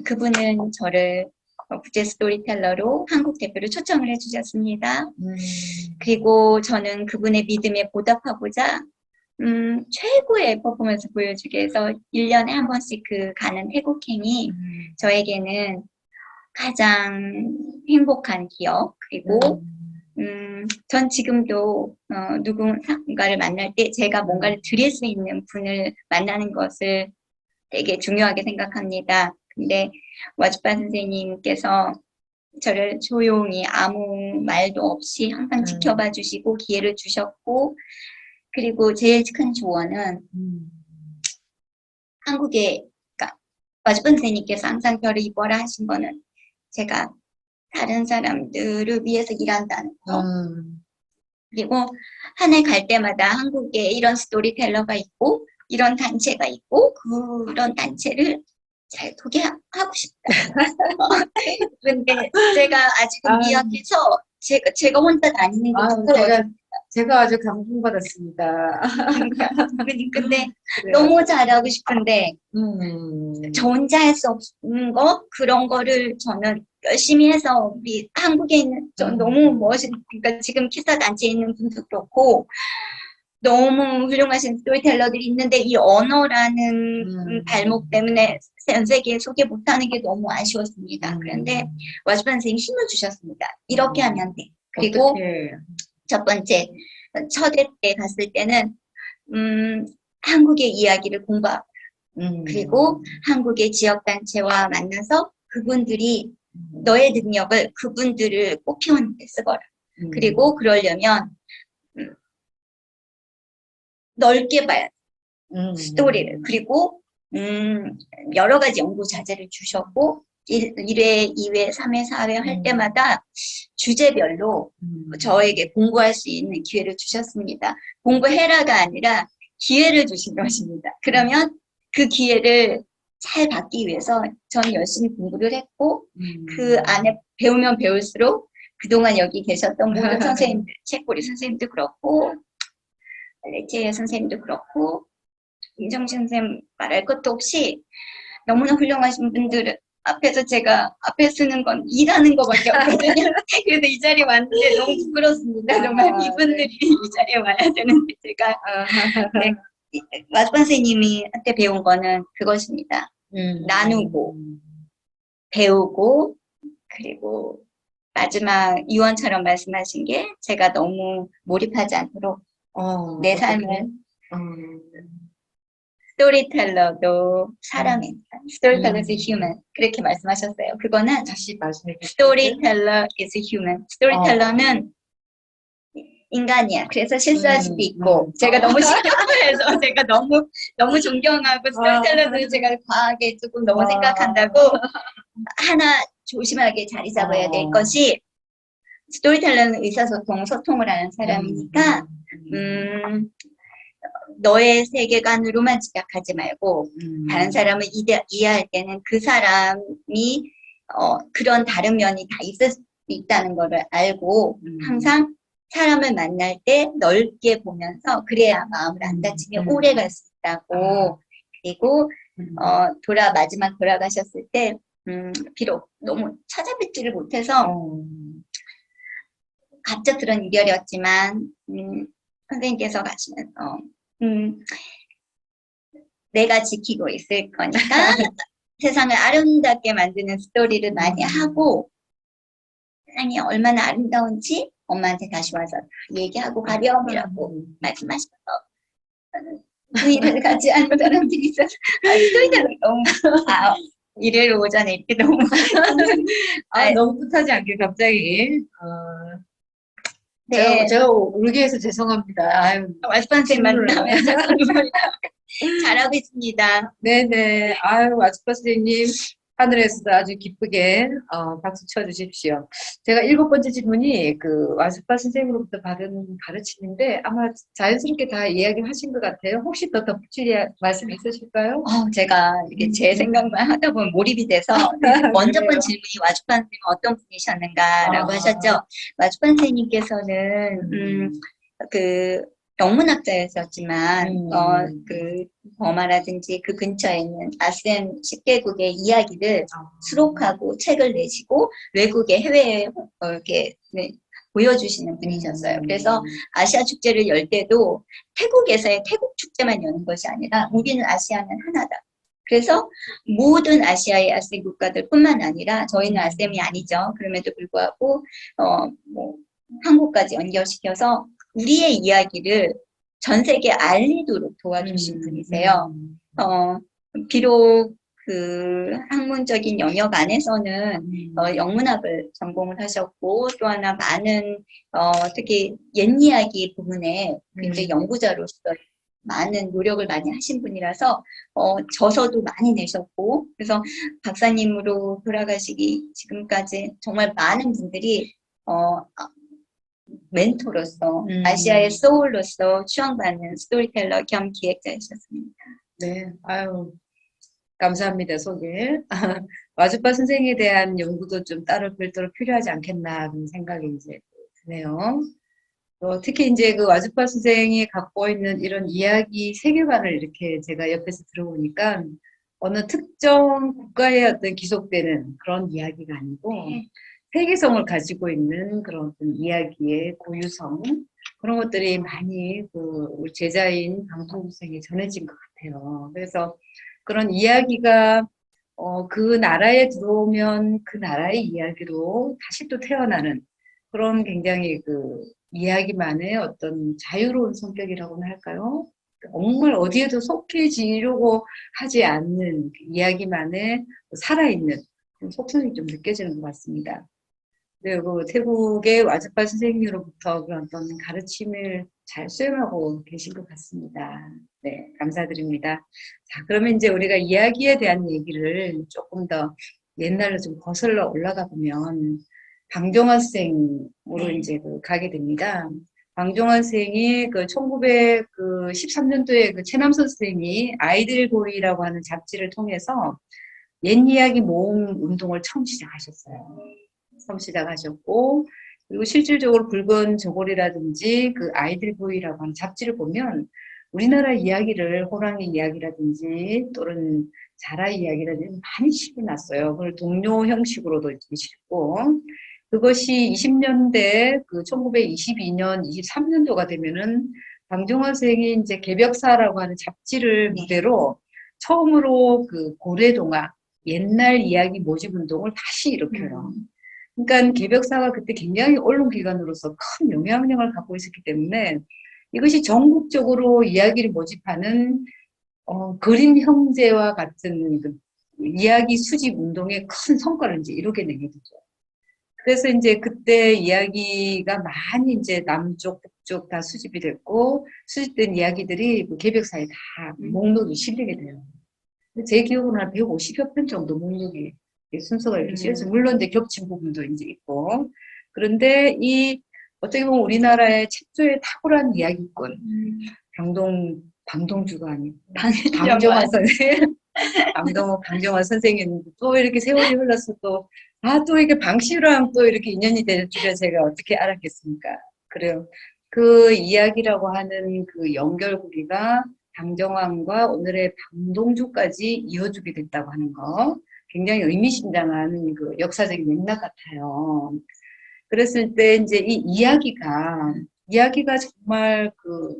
그분은 저를 국제 스토리텔러로 한국 대표로 초청을 해주셨습니다. 그리고 저는 그분의 믿음에 보답하고자 최고의 퍼포먼스 보여주기 위해서 1년에 한 번씩 가는 태국행이 저에게는 가장 행복한 기억. 그리고 전 지금도 누군가를 만날 때 제가 뭔가를 드릴 수 있는 분을 만나는 것을 되게 중요하게 생각합니다. 근데 와주파 선생님께서 저를 조용히 아무 말도 없이 항상 지켜봐 주시고 기회를 주셨고 그리고 제일 큰 조언은 한국에 그러니까 와주파 선생님께서 항상 저를 입어라 하신 거는 제가 다른 사람들을 위해서 일한다는 거. 그리고 한 해 갈 때마다 한국에 이런 스토리텔러가 있고 이런 단체가 있고 그런 단체를 잘 소개하고 싶다. 그런데 제가 아직은 미약해서 제가 혼자 다니는 게 제가 아주 감동받았습니다. 근데 너무 잘하고 싶은데 저 혼자 할 수 없는 거 그런 거를 저는 열심히 해서 우리 한국에 있는 좀 너무 그러니까 지금 키사 단체에 있는 분도 그렇고 너무 훌륭하신 스토리텔러들이 있는데 이 언어라는 발목 때문에 전 세계에 소개 못하는 게 너무 아쉬웠습니다. 그런데 와주반 선생님이 힘을 주셨습니다. 이렇게 하면 돼. 그리고 첫 번째 첫 해 때 갔을 때는 한국의 이야기를 공부하고 그리고 한국의 지역단체와 만나서 그분들이 너의 능력을 그분들을 꽃피우는 데 쓰거라. 그리고 그러려면 넓게 봐야 돼. 스토리를. 그리고 여러 가지 연구 자재를 주셨고 1회, 2회, 3회, 4회 할 때마다 주제별로 저에게 공부할 수 있는 기회를 주셨습니다. 공부해라가 아니라 기회를 주신 것입니다. 그러면 그 기회를 잘 받기 위해서 저는 열심히 공부를 했고 그 안에 배우면 배울수록 그동안 여기 계셨던 모든 선생님들, 책보리 선생님도 그렇고 레체의 선생님도 그렇고 임정신 선생님 말할 것도 없이 너무나 훌륭하신 분들 앞에서 제가 앞에 쓰는 건 일하는 거밖에 없거든요. 그래서 이 자리에 왔는데 너무 부끄럽습니다. 정말 네. 이분들이 이 자리에 와야 되는데 제가 네, 와스 선생님이 한테 배운 거는 그것입니다. 나누고 배우고 그리고 마지막 유언처럼 말씀하신 게 제가 너무 몰입하지 않도록 내 삶을 스토리텔러도 사람입니다. 스토리텔러 is human. 그렇게 말씀하셨어요. 그거는 다시 말씀해 주세요. 스토리텔러 is human. 스토리텔러는 인간이야. 그래서 실수할 수도 있고 제가 너무 신경해서 제가 너무 존경하고 스토리텔러는 제가 과하게 조금 너무 생각한다고 하나 조심하게 자리 잡아야 될 것이 스토리텔러는 의사소통, 소통을 하는 사람이니까 너의 세계관으로만 집약하지 말고 다른 사람을 이해할 때는 그 사람이 그런 다른 면이 다 있을 수 있다는 것을 알고 항상 사람을 만날 때 넓게 보면서 그래야 마음을 안 다치며 오래 갈 수 있다고 그리고 마지막 돌아가셨을 때 비록 너무 찾아뵙지를 못해서 갑작스런 이별이었지만 선생님께서 가시면서 내가 지키고 있을 거니까 세상을 아름답게 만드는 스토리를 많이 하고 세상이 얼마나 아름다운지 엄마한테 다시 와서 얘기하고 가렴이라고 말씀하셔서 그 일을 가지 않은 사람들이 있어서 스토리텔러 너무 일요일 오전에 이렇게 너무 너무 뜻하지 않게 갑자기 네. 제가 울게 해서 죄송합니다. 아유, 와스펀생 만나면 잘하고 있습니다. 네네. 아유, 와스펀 선생님 하늘에서 아주 기쁘게 박수 쳐주십시오. 제가 7번째 질문이 그 와스펀 선생님으로부터 받은 가르침인데 아마 자연스럽게 다 이야기를 하신 것 같아요. 혹시 더 덧붙일 말씀 있으실까요? 제가 이게 제 생각만 하다 보면 몰입이 돼서 먼저 번 질문이 와주판 선생님 어떤 분이셨는가라고 하셨죠. 와주판 선생님께서는 그 영문학자였었지만 그 버마라든지 그 근처에 있는 아세안 10개국의 이야기를 수록하고 책을 내시고 외국의 해외에 이렇게 보여주시는 분이셨어요. 그래서 아시아 축제를 열 때도 태국에서의 태국 축제만 여는 것이 아니라 우리는 아시아는 하나다. 그래서 모든 아시아의 아세안 국가들뿐만 아니라 저희는 아세안이 아니죠. 그럼에도 불구하고 한국까지 연결시켜서 우리의 이야기를 전 세계에 알리도록 도와주신 분이세요. 비록 그 학문적인 영역 안에서는 영문학을 전공을 하셨고 또 하나 많은 특히 옛 이야기 부분에 굉장히 연구자로서 많은 노력을 많이 하신 분이라서 저서도 많이 내셨고 그래서 박사님으로 돌아가시기 지금까지 정말 많은 분들이 멘토로서 아시아의 소울로서 추앙받는 스토리텔러 겸 기획자이셨습니다. 네, 아유 감사합니다. 소개. 와주파 선생에 대한 연구도 좀 따로 별도로 필요하지 않겠나 그런 생각이 이제 드네요. 특히 이제 그 와주파 선생이 갖고 있는 이런 이야기 세계관을 이렇게 제가 옆에서 들어보니까 어느 특정 국가에 어떤 기속되는 그런 이야기가 아니고 세계성을 가지고 있는 그런 어떤 이야기의 고유성 그런 것들이 많이 그 우리 제자인 방송국생에 전해진 것 같아요. 그래서 그런 이야기가 그 나라에 들어오면 그 나라의 이야기로 다시 또 태어나는 그런 굉장히 그 이야기만의 어떤 자유로운 성격이라고나 할까요? 정말 어디에도 속해지려고 하지 않는 그 이야기만의 살아있는 그런 속성이 좀 느껴지는 것 같습니다. 그리고 태국의 와즈파 선생님으로부터 그런 어떤 가르침을 잘 수행하고 계신 것 같습니다. 네, 감사드립니다. 자, 그러면 이제 우리가 이야기에 대한 얘기를 조금 더 옛날로 좀 거슬러 올라가 보면 방종원 선생으로 이제 가게 됩니다. 방종원 선생이 그 1913년도에 그 최남선 선생이 아이들 보이라고 하는 잡지를 통해서 옛 이야기 모음 운동을 처음 시작하셨어요. 처음 시작하셨고 그리고 실질적으로 붉은 저고리라든지 그 아이들 보이라고 하는 잡지를 보면 우리나라 이야기를 호랑이 이야기라든지 또는 자라 이야기라든지 많이 실어놨어요. 그걸 동요 형식으로도 이렇게 실고 그것이 20년대 그 1922년, 23년도가 되면은 방정화 선생이 이제 개벽사라고 하는 잡지를 네. 무대로 처음으로 그 고래동화 옛날 이야기 모집 운동을 다시 일으켜요. 그러니까 개벽사가 그때 굉장히 언론기관으로서 큰 영향력을 갖고 있었기 때문에 이것이 전국적으로 이야기를 모집하는 그림 형제와 같은 그 이야기 수집 운동의 큰 성과를 이제 이루게 되게 되죠. 그래서 이제 그때 이야기가 많이 이제 남쪽, 북쪽 다 수집이 됐고 수집된 이야기들이 그 개벽사에 다 목록이 실리게 돼요. 제 기억으로는 한 150여 편 정도 목록이 순서가 이렇게 실려서 물론 이제 겹친 부분도 이제 있고 그런데 이 어떻게 보면 우리나라의 책조에 탁월한 이야기꾼 방동주가 아니고 방정환 선생 방정환 선생님 또 이렇게 세월이 흘러서 또 이게 방 씨랑 또 이렇게 인연이 될 줄이야 제가 어떻게 알았겠습니까? 그래요. 그 이야기라고 하는 그 연결고리가 방정환과 오늘의 방동주까지 이어주게 됐다고 하는 거 굉장히 의미심장한 그 역사적인 맥락 같아요. 그랬을 때 이제 이 이야기가 정말 그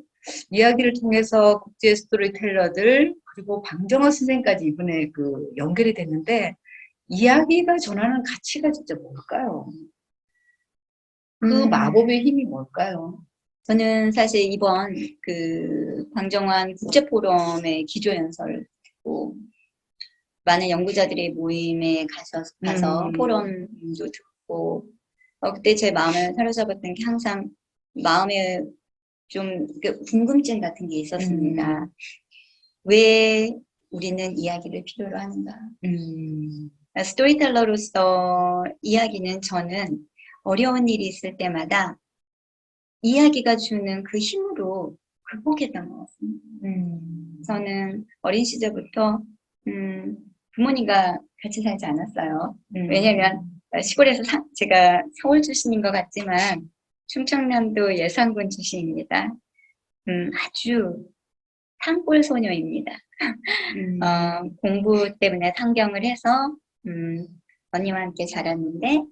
이야기를 통해서 국제 스토리텔러들 그리고 방정환 선생까지 이번에 그 연결이 됐는데 이야기가 전하는 가치가 진짜 뭘까요? 그 마법의 힘이 뭘까요? 저는 사실 이번 그 방정환 국제포럼의 기조연설을 많은 연구자들의 모임에 가서 포럼도 듣고 그때 제 마음을 사로잡았던 게 항상 마음에 좀 궁금증 같은 게 있었습니다. 왜 우리는 이야기를 필요로 하는가? 스토리텔러로서 이야기는 저는 어려운 일이 있을 때마다 이야기가 주는 그 힘으로 극복했던 것 같습니다. 저는 어린 시절부터 부모님과 같이 살지 않았어요. 왜냐면 시골에서 제가 서울 출신인 것 같지만 충청남도 예산군 출신입니다. 아주 산골 소녀입니다. 공부 때문에 상경을 해서 언니와 함께 자랐는데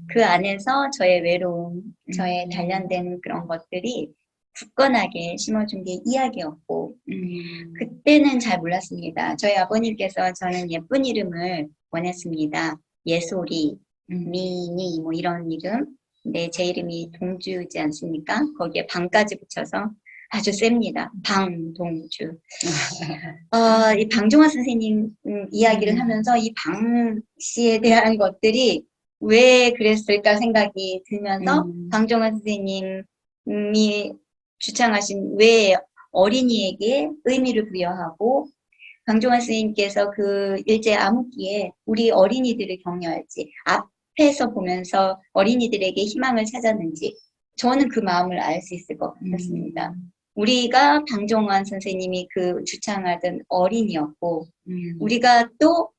그 안에서 저의 외로움, 저의 단련된 그런 것들이 굳건하게 심어준 게 이야기였고 그때는 잘 몰랐습니다. 저희 아버님께서 저는 예쁜 이름을 원했습니다. 예솔이, 미니 뭐 이런 이름. 근데 제 이름이 동주지 않습니까? 거기에 방까지 붙여서 아주 셉니다. 방동주. 이 방정환 선생님 이야기를 하면서 이 방 씨에 대한 것들이 왜 그랬을까 생각이 들면서 방정환 선생님이 주창하신 왜 어린이에게 의미를 부여하고 방정환 선생님께서 그 일제 암흑기에 우리 어린이들을 격려할지 앞에서 보면서 어린이들에게 희망을 찾았는지 저는 그 마음을 알 수 있을 것 같습니다. 우리가 방정환 선생님이 그 주창하던 어린이였고 우리가 또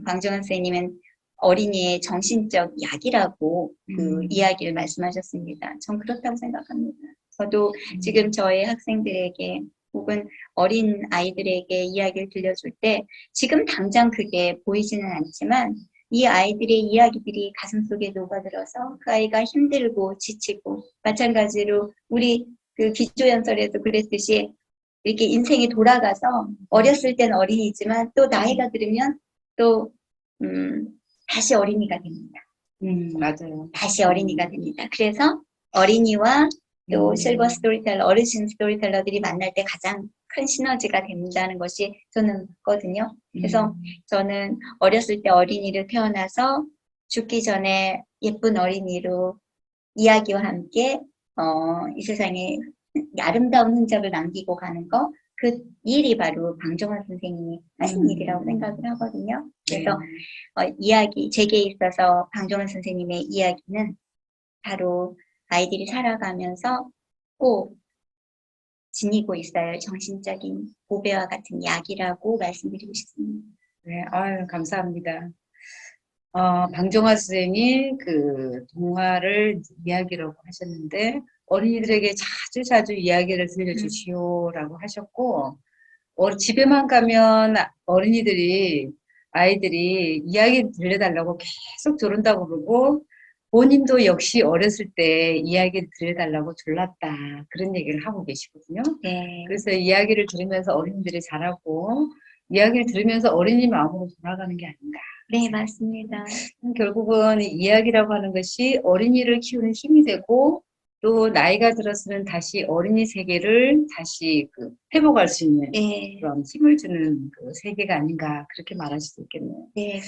방정환 선생님은 어린이의 정신적 약이라고 그 이야기를 말씀하셨습니다. 전 그렇다고 생각합니다. 저도 지금 저의 학생들에게 혹은 어린 아이들에게 이야기를 들려줄 때 지금 당장 그게 보이지는 않지만 이 아이들의 이야기들이 가슴속에 녹아들어서 그 아이가 힘들고 지치고 마찬가지로 우리 그 기초연설에도 그랬듯이 이렇게 인생이 돌아가서 어렸을 땐 어린이지만 또 나이가 들으면 또 다시 어린이가 됩니다. 맞아요. 다시 어린이가 됩니다. 그래서 어린이와 또 실버 스토리텔러, 어르신 스토리텔러들이 만날 때 가장 큰 시너지가 된다는 것이 저는 믿거든요. 그래서 저는 어렸을 때 어린이를 태어나서 죽기 전에 예쁜 어린이로 이야기와 함께 이 세상에 아름다운 흔적을 남기고 가는 거, 그 일이 바로 방정환 선생님이 하신 일이라고 생각을 하거든요. 그래서 이야기, 제게 있어서 방정환 선생님의 이야기는 바로 아이들이 살아가면서 꼭 지니고 있어요. 정신적인 보배와 같은 약이라고 말씀드리고 싶습니다. 네, 아유, 감사합니다. 방정환 선생이 그 동화를 이야기라고 하셨는데, 어린이들에게 자주 자주 이야기를 들려주시오라고 하셨고, 집에만 가면 아이들이 이야기 들려달라고 계속 조른다고 그러고, 본인도 역시 어렸을 때 이야기를 들려달라고 졸랐다. 그런 얘기를 하고 계시거든요. 네. 그래서 이야기를 들으면서 어린이들이 자라고, 이야기를 들으면서 어린이 마음으로 돌아가는 게 아닌가. 네, 맞습니다. 결국은 이야기라고 하는 것이 어린이를 키우는 힘이 되고, 또 나이가 들어서는 다시 어린이 세계를 다시 회복할 수 있는 네. 그런 힘을 주는 그 세계가 아닌가 그렇게 말할 수도 있겠네요. 네,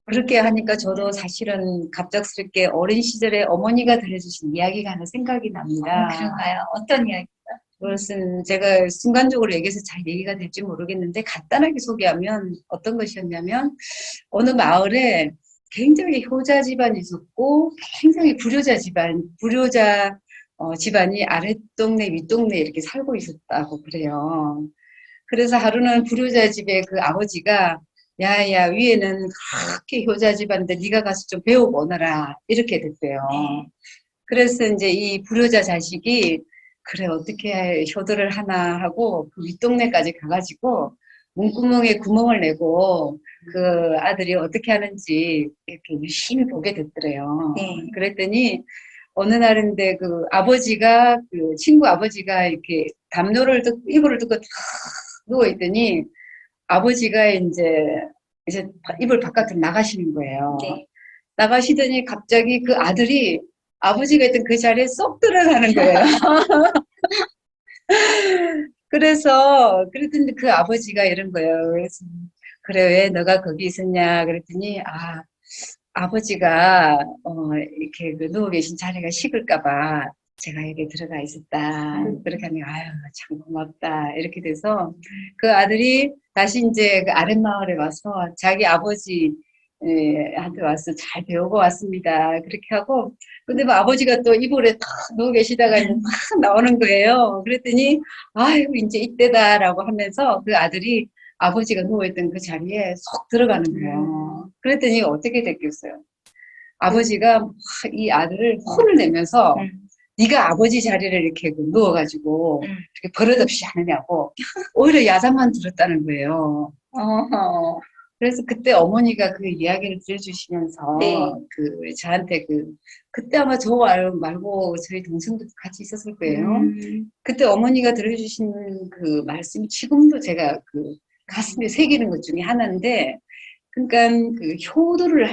그렇게 하니까 저도 사실은 갑작스럽게 어린 시절에 어머니가 들려주신 이야기가 하나 생각이 납니다. 그런가요? 어떤 이야기? 그것은 제가 순간적으로 얘기해서 잘 얘기가 될지 모르겠는데 간단하게 소개하면 어떤 것이었냐면 어느 마을에 굉장히 효자 집안이 있었고 굉장히 불효자 집안이 아랫동네 윗동네 이렇게 살고 있었다고 그래요. 그래서 하루는 불효자 집에 그 아버지가 야야 위에는 그렇게 효자 집안인데 네가 가서 좀 배우고 오너라 이렇게 됐대요. 그래서 이제 이 불효자 자식이 그래 어떻게 효도를 하나 하고 그 윗동네까지 가가지고 문구멍에 구멍을 내고 그 아들이 어떻게 하는지 이렇게 유심히 보게 됐더래요. 네. 그랬더니 어느 날인데 그 아버지가 그 친구 아버지가 이렇게 담요를 듣고 이불을 듣고 탁 누워 있더니 아버지가 이제 이불 바깥으로 나가시는 거예요. 네. 나가시더니 갑자기 그 아들이 아버지가 있던 그 자리에 쏙 들어가는 거예요. 그랬더니 그 아버지가 이런 거예요. 그래서, 그래, 왜 너가 거기 있었냐? 그랬더니, 아버지가, 이렇게 그 누워 계신 자리가 식을까봐 제가 여기 들어가 있었다. 그렇게 하니, 아유, 참 고맙다. 이렇게 돼서 그 아들이 다시 이제 그 아랫마을에 와서 자기 아버지, 한테 와서 잘 배우고 왔습니다. 그렇게 하고, 근데 뭐 아버지가 또 이불에 탁 누워 계시다가 이제 탁 나오는 거예요. 그랬더니, 아유, 이제 이때다라고 하면서 그 아들이 아버지가 누워있던 그 자리에 쏙 들어가는 거예요. 그랬더니 어떻게 됐겠어요? 아버지가 막 이 아들을 혼을 내면서 네가 아버지 자리를 이렇게 누워가지고 이렇게 버릇없이 하느냐고 오히려 야단만 들었다는 거예요. 어허. 그래서 그때 어머니가 그 이야기를 들려주시면서 네. 저한테 그때 아마 저 말고 저희 동생도 같이 있었을 거예요. 그때 어머니가 들려주신 그 말씀이 지금도 제가 그 가슴에 새기는 것 중에 하나인데, 그러니까 그 네. 효도를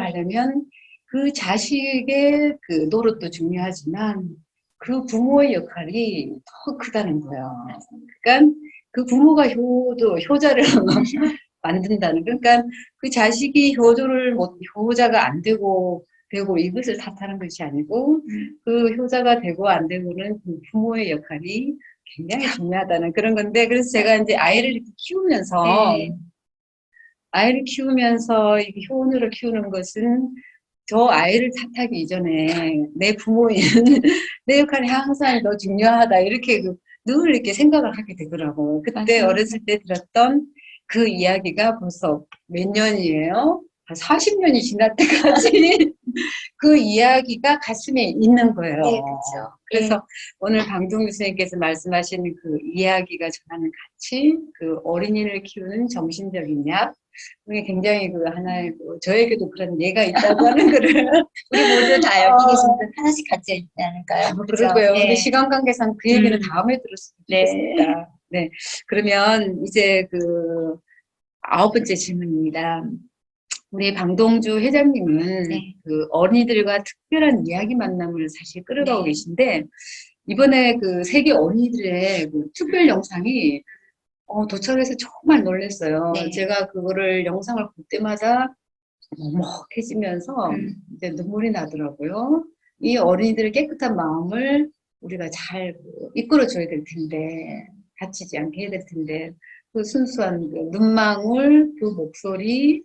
하려면 그 자식의 그 노릇도 중요하지만 그 부모의 역할이 더 크다는 거예요. 그러니까 그 부모가 효자를 만든다는, 그러니까 그 자식이 효자가 안 되고 이것을 탓하는 것이 아니고 그 효자가 되고 안 되고는 그 부모의 역할이 굉장히 중요하다는 그런 건데, 그래서 제가 이제 네. 아이를 키우면서 이게 효녀를 키우는 것은 저 아이를 탓하기 이전에 내 부모인 내 역할이 항상 더 중요하다 이렇게 늘 이렇게 생각을 하게 되더라고요. 그때 맞습니다. 어렸을 때 들었던 그 이야기가 벌써 몇 년이에요? 한 40년이 지날 때까지 그 이야기가 가슴에 있는 거예요. 네, 그렇죠. 그래서 오늘 방종유 선생님께서 말씀하신 그 이야기가 전하는 가치, 그 어린이를 키우는 정신적인 약, 그게 굉장히 그 하나의 저에게도 그런 예가 있다고 하는 거를 우리 모두 다 여기 계신 분 하나씩 갖지 있지 않을까요? 그럴 거예요. 근데 네. 시간 관계상 그 얘기는 다음에 들었으면 네. 좋겠습니다. 네. 그러면 이제 그 9번째 질문입니다. 우리 방동주 회장님은 네. 그 어린이들과 특별한 이야기 만남을 사실 끌어가고 네. 계신데, 이번에 그 세계 어린이들의 그 특별 영상이 도착해서 정말 놀랐어요. 네. 제가 그거를 영상을 볼 때마다 먹먹해지면서 이제 눈물이 나더라고요. 이 어린이들의 깨끗한 마음을 우리가 잘 이끌어줘야 될 텐데, 다치지 않게 해야 될 텐데, 그 순수한 그 눈망울, 그 목소리,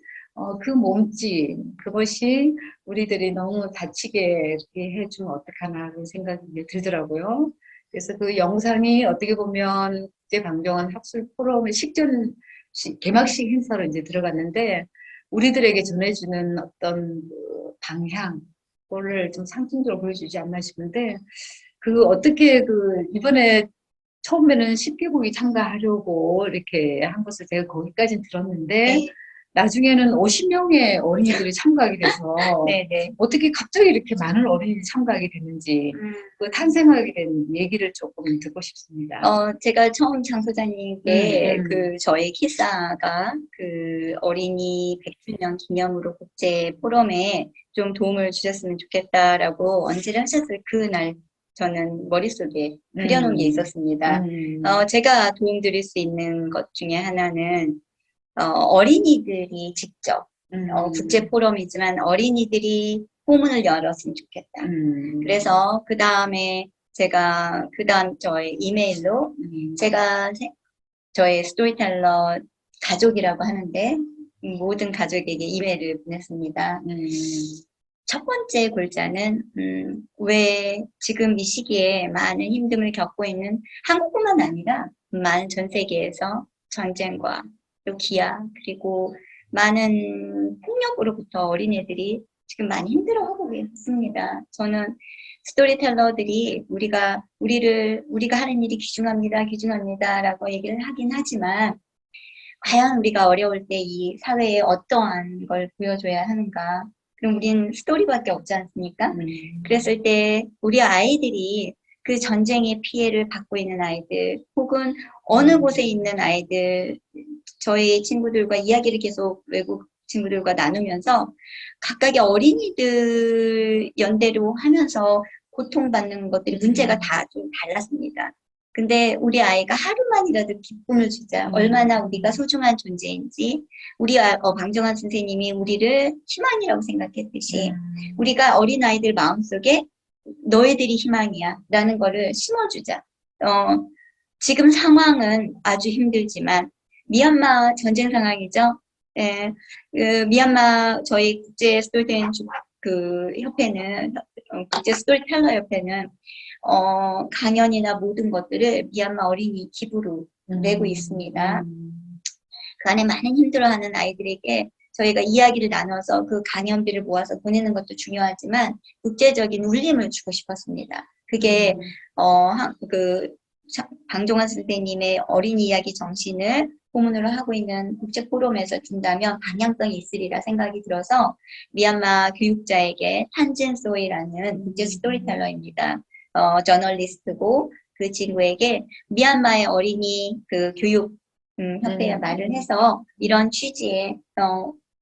그 몸짓, 그것이 우리들이 너무 다치게 이렇게 해주면 어떡하나 그런 생각이 들더라고요. 그래서 그 영상이 어떻게 보면 국제방정환 학술 포럼의 개막식 행사로 이제 들어갔는데, 우리들에게 전해주는 어떤 그 방향, 그거를 좀 상징적으로 보여주지 않나 싶은데, 그 어떻게 그 이번에 처음에는 10개국이 참가하려고 이렇게 한 것을 제가 거기까지는 들었는데, 네, 나중에는 50명의 어린이들이 참가하게 돼서 네, 네. 어떻게 갑자기 이렇게 많은 어린이들이 참가하게 됐는지 그 탄생하게 된 얘기를 조금 듣고 싶습니다. 제가 처음 장소장님께 음. 저희 키사가 그 어린이 100주년 기념으로 국제 포럼에 좀 도움을 주셨으면 좋겠다라고 언지를 하셨을 그날 저는 머릿속에 그려놓은 게 있었습니다. 제가 도움 드릴 수 있는 것 중에 하나는 어린이들이 직접 국제 포럼이지만 어린이들이 포문을 열었으면 좋겠다. 그래서 그 다음에 제가 그 다음 저희 이메일로 제가 저의 스토리텔러 가족이라고 하는데 모든 가족에게 이메일을 보냈습니다. 첫 번째 골자는 왜 지금 이 시기에 많은 힘듦을 겪고 있는 한국뿐만 아니라 많은 전 세계에서 전쟁과 또 기아 그리고 많은 폭력으로부터 어린이들이 지금 많이 힘들어하고 있습니다. 저는 스토리텔러들이 우리가 하는 일이 귀중합니다라고 얘기를 하긴 하지만 과연 우리가 어려울 때 이 사회에 어떠한 걸 보여줘야 하는가? 그럼 우린 스토리밖에 없지 않습니까? 그랬을 때 우리 아이들이 그 전쟁의 피해를 받고 있는 아이들 혹은 어느 곳에 있는 아이들 저희 친구들과 이야기를 계속 외국 친구들과 나누면서 각각의 어린이들 연대로 하면서 고통받는 것들이 문제가 다 좀 달랐습니다. 근데 우리 아이가 하루만이라도 기쁨을 주자. 얼마나 우리가 소중한 존재인지 우리 방정환 선생님이 우리를 희망이라고 생각했듯이 우리가 어린아이들 마음속에 너희들이 희망이야 라는 거를 심어주자. 지금 상황은 아주 힘들지만 미얀마 전쟁 상황이죠. 예, 미얀마 저희 국제 스토리텔러 그 협회는 국제 스토리텔러 협회는 강연이나 모든 것들을 미얀마 어린이 기부로 내고 있습니다. 그 안에 많은 힘들어하는 아이들에게 저희가 이야기를 나눠서 그 강연비를 모아서 보내는 것도 중요하지만 국제적인 울림을 주고 싶었습니다. 그게 방종환 선생님의 어린이 이야기 정신을 포문으로 하고 있는 국제 포럼에서 준다면 방향성이 있으리라 생각이 들어서 미얀마 교육자에게 탄진 소이라는 국제 스토리텔러입니다. 저널리스트고 그 친구에게 미얀마의 어린이 그 교육 협회에 말을 해서 이런 취지의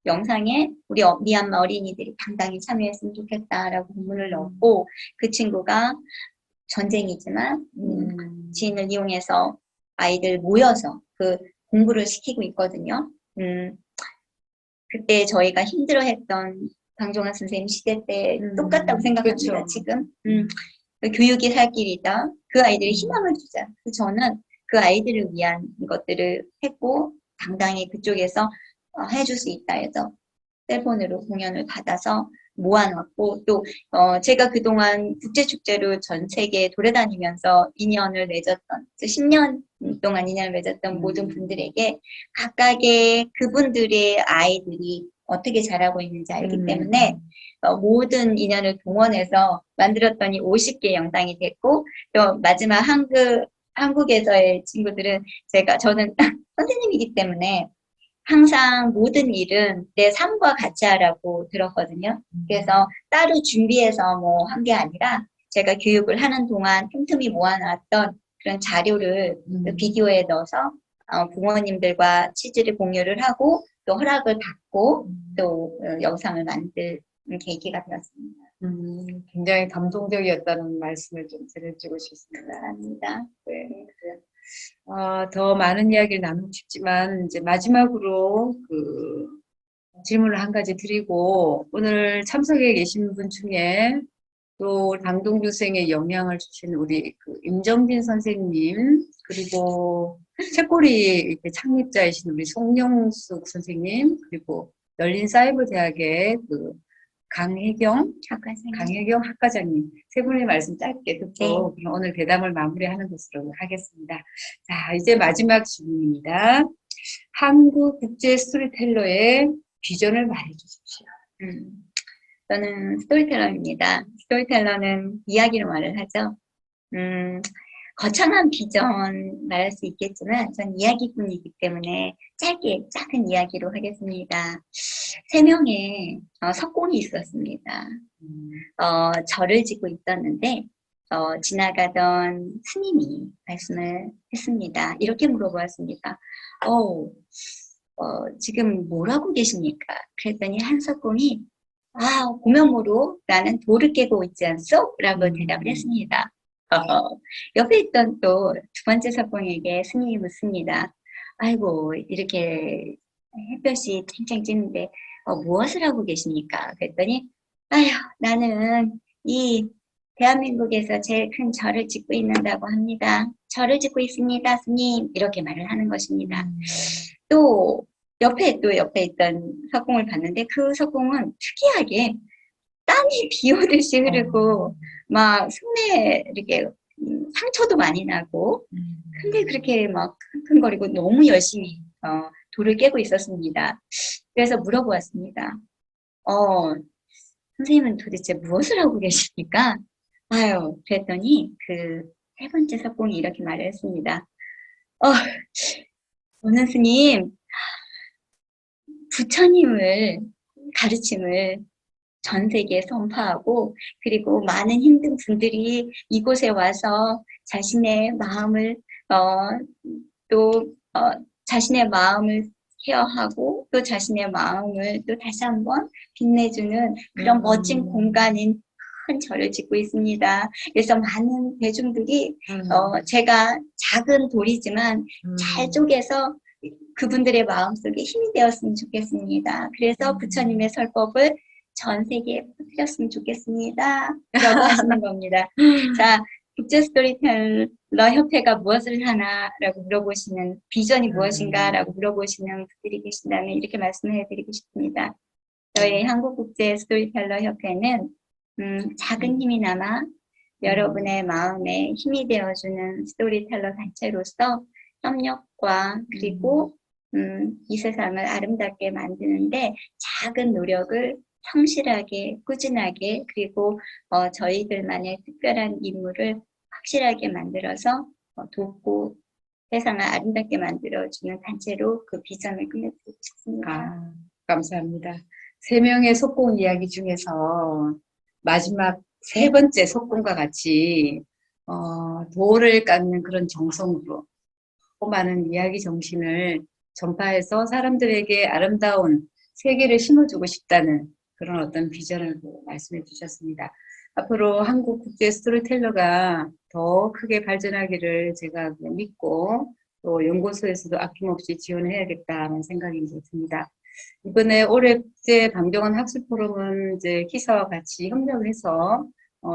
영상에 우리 미얀마 어린이들이 당당히 참여했으면 좋겠다라고 공문을 넣었고 그 친구가 전쟁이지만 지인을 이용해서 아이들 모여서 그 공부를 시키고 있거든요. 그때 저희가 힘들어했던 방종환 선생님 시대 때 똑같다고 생각합니다. 그렇죠. 지금 그 교육이 살 길이다. 그 아이들이 희망을 주자. 저는 그 아이들을 위한 것들을 했고 당당히 그쪽에서 해줄 수 있다 해서 셀폰으로 공연을 받아서 모아놨고 또 제가 그동안 국제축제로 전 세계 돌아다니면서 인연을 맺었던 10년 동안 인연을 맺었던 모든 분들에게 각각의 그분들의 아이들이 어떻게 자라고 있는지 알기 때문에 모든 인연을 동원해서 만들었더니 50개 영상이 됐고 또 마지막 한국에서의 친구들은 저는 선생님이기 때문에 항상 모든 일은 내 삶과 같이 하라고 들었거든요. 그래서 따로 준비해서 뭐 한 게 아니라 제가 교육을 하는 동안 틈틈이 모아놨던 그런 자료를 비디오에 넣어서 부모님들과 취지를 공유를 하고 또 허락을 받고 또 영상을 만들 계기가 되었습니다. 굉장히 감동적이었다는 말씀을 좀 드려주고 싶습니다. 감사합니다. 네. 더 많은 이야기를 나누고 싶지만 이제 마지막으로 그 질문을 한 가지 드리고 오늘 참석해 계신 분 중에 또 방동주 생에 영향을 주신 우리 그 임정진 선생님 그리고 책꼬리 이렇게 창립자이신 우리 송영숙 선생님 그리고 열린 사이버 대학의 그 강혜경 학과장님 세 분의 말씀 짧게 듣고 네. 오늘 대담을 마무리하는 것으로 하겠습니다. 자, 이제 마지막 질문입니다. 한국 국제 스토리텔러의 비전을 말해 주십시오. 저는 스토리텔러입니다. 스토리텔러는 이야기로 말을 하죠. 거창한 비전 말할 수 있겠지만 전 이야기꾼이기 때문에 짧게 작은 이야기로 하겠습니다. 3명의 석공이 있었습니다. 절을 짓고 있었는데 지나가던 스님이 말씀을 했습니다. 이렇게 물어보았습니다. 지금 뭘 하고 계십니까? 그랬더니 한 석공이 고명모로 나는 돌을 깨고 있지 않소? 라고 대답을 했습니다. 옆에 있던 또 두 번째 석공에게 스님이 묻습니다. 아이고, 이렇게 햇볕이 쨍쨍 찌는데 무엇을 하고 계십니까? 그랬더니 아휴, 나는 이 대한민국에서 제일 큰 절을 짓고 있는다고 합니다. 절을 짓고 있습니다, 스님. 이렇게 말을 하는 것입니다. 또 옆에 있던 석공을 봤는데 그 석공은 특이하게 땀이 비 오듯이 흐르고 막 손에 이렇게 상처도 많이 나고 근데 그렇게 막 킁킁거리고 너무 열심히 돌을 깨고 있었습니다. 그래서 물어보았습니다. 선생님은 도대체 무엇을 하고 계십니까? 그랬더니 그 세 번째 석공이 이렇게 말을 했습니다. 저는 스님, 부처님을 가르침을 전 세계에 선포하고 그리고 많은 힘든 분들이 이곳에 와서 자신의 마음을 자신의 마음을 케어하고 또 자신의 마음을 또 다시 한번 빛내주는 그런 멋진 공간인 큰 절을 짓고 있습니다. 그래서 많은 대중들이 제가 작은 돌이지만 잘 쪼개서 그분들의 마음속에 힘이 되었으면 좋겠습니다. 그래서 부처님의 설법을 전 세계에 퍼뜨렸으면 좋겠습니다. 라고 하시는 겁니다. 자, 국제 스토리텔러 협회가 무엇을 하나라고 물어보시는, 비전이 무엇인가라고 물어보시는 분들이 계신다면 이렇게 말씀을 해드리고 싶습니다. 저희 한국국제 스토리텔러 협회는 작은 힘이나마 여러분의 마음에 힘이 되어주는 스토리텔러 단체로서 협력과 그리고 이 세상을 아름답게 만드는데 작은 노력을 성실하게 꾸준하게 그리고 저희들만의 특별한 임무를 확실하게 만들어서 돕고 세상을 아름답게 만들어주는 단체로 그 비전을 끝내드리고 싶습니다. 감사합니다. 3명의 속공 이야기 중에서 마지막 세 번째 속공과 같이 돌을 깎는 그런 정성으로 많은 이야기 정신을 전파해서 사람들에게 아름다운 세계를 심어주고 싶다는 그런 어떤 비전을 말씀해 주셨습니다. 앞으로 한국 국제 스토리텔러가 더 크게 발전하기를 제가 믿고 또 연구소에서도 아낌없이 지원해야겠다는 생각이 이제 듭니다. 이번에 올해 국제 방정환 학술 포럼은 이제 키사와 같이 협력을 해서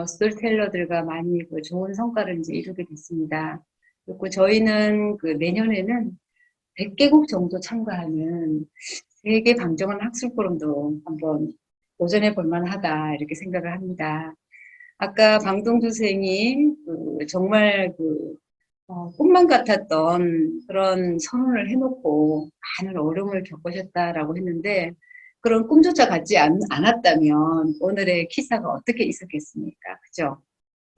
스토리텔러들과 많이 좋은 성과를 이제 이루게 됐습니다. 그리고 저희는 내년에는 100개국 정도 참가하는 세계 방정환 학술 포럼도 한번 도전해 볼 만하다 이렇게 생각을 합니다. 아까 방동주 선생이 정말 꿈만 같았던 그런 선언을 해놓고 많은 어려움을 겪으셨다라고 했는데 그런 꿈조차 갖지 않았다면 오늘의 키사가 어떻게 있었겠습니까? 그죠?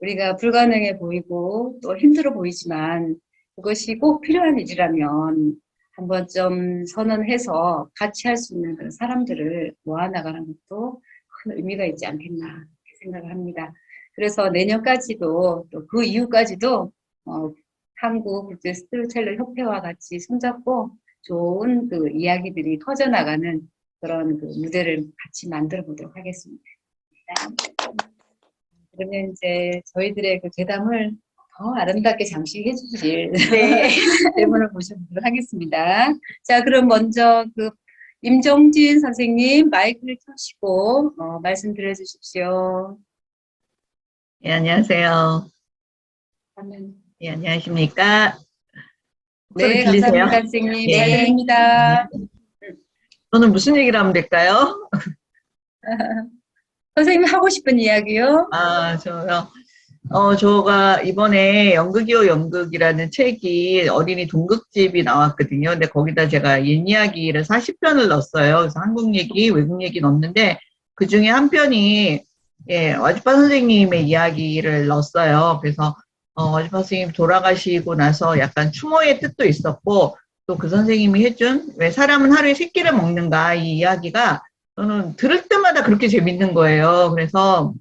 우리가 불가능해 보이고 또 힘들어 보이지만 그것이 꼭 필요한 일이라면 한번 좀 선언해서 같이 할 수 있는 그런 사람들을 모아나가는 것도 큰 의미가 있지 않겠나 이렇게 생각을 합니다. 그래서 내년까지도 또 그 이후까지도 한국 국제 스토리텔러 협회와 같이 손잡고 좋은 이야기들이 퍼져나가는 그런 무대를 같이 만들어 보도록 하겠습니다. 그러면 이제 저희들의 괴담을 더 아름답게 장식해 주실 네 분을 모셔보도록 하겠습니다. 자, 그럼 먼저 임정진 선생님 마이크를 켜시고 말씀 드려주십시오. 네, 안녕하세요. 네, 안녕하십니까? 네, 들리세요? 감사합니다, 선생님. 네. 네, 들립니다. 저는 무슨 얘기를 하면 될까요? 선생님 하고 싶은 이야기요? 저요. 저가 이번에 연극이요 연극이라는 책이 어린이 동극집이 나왔거든요. 근데 거기다 제가 옛 이야기를 40편을 넣었어요. 그래서 한국 얘기, 외국 얘기 넣었는데 그 중에 한 편이 예, 와주파 선생님의 이야기를 넣었어요. 그래서 와주파 선생님 돌아가시고 나서 약간 추모의 뜻도 있었고 또 그 선생님이 해준 왜 사람은 하루에 3끼를 먹는가 이 이야기가 저는 들을 때마다 그렇게 재밌는 거예요. 그래서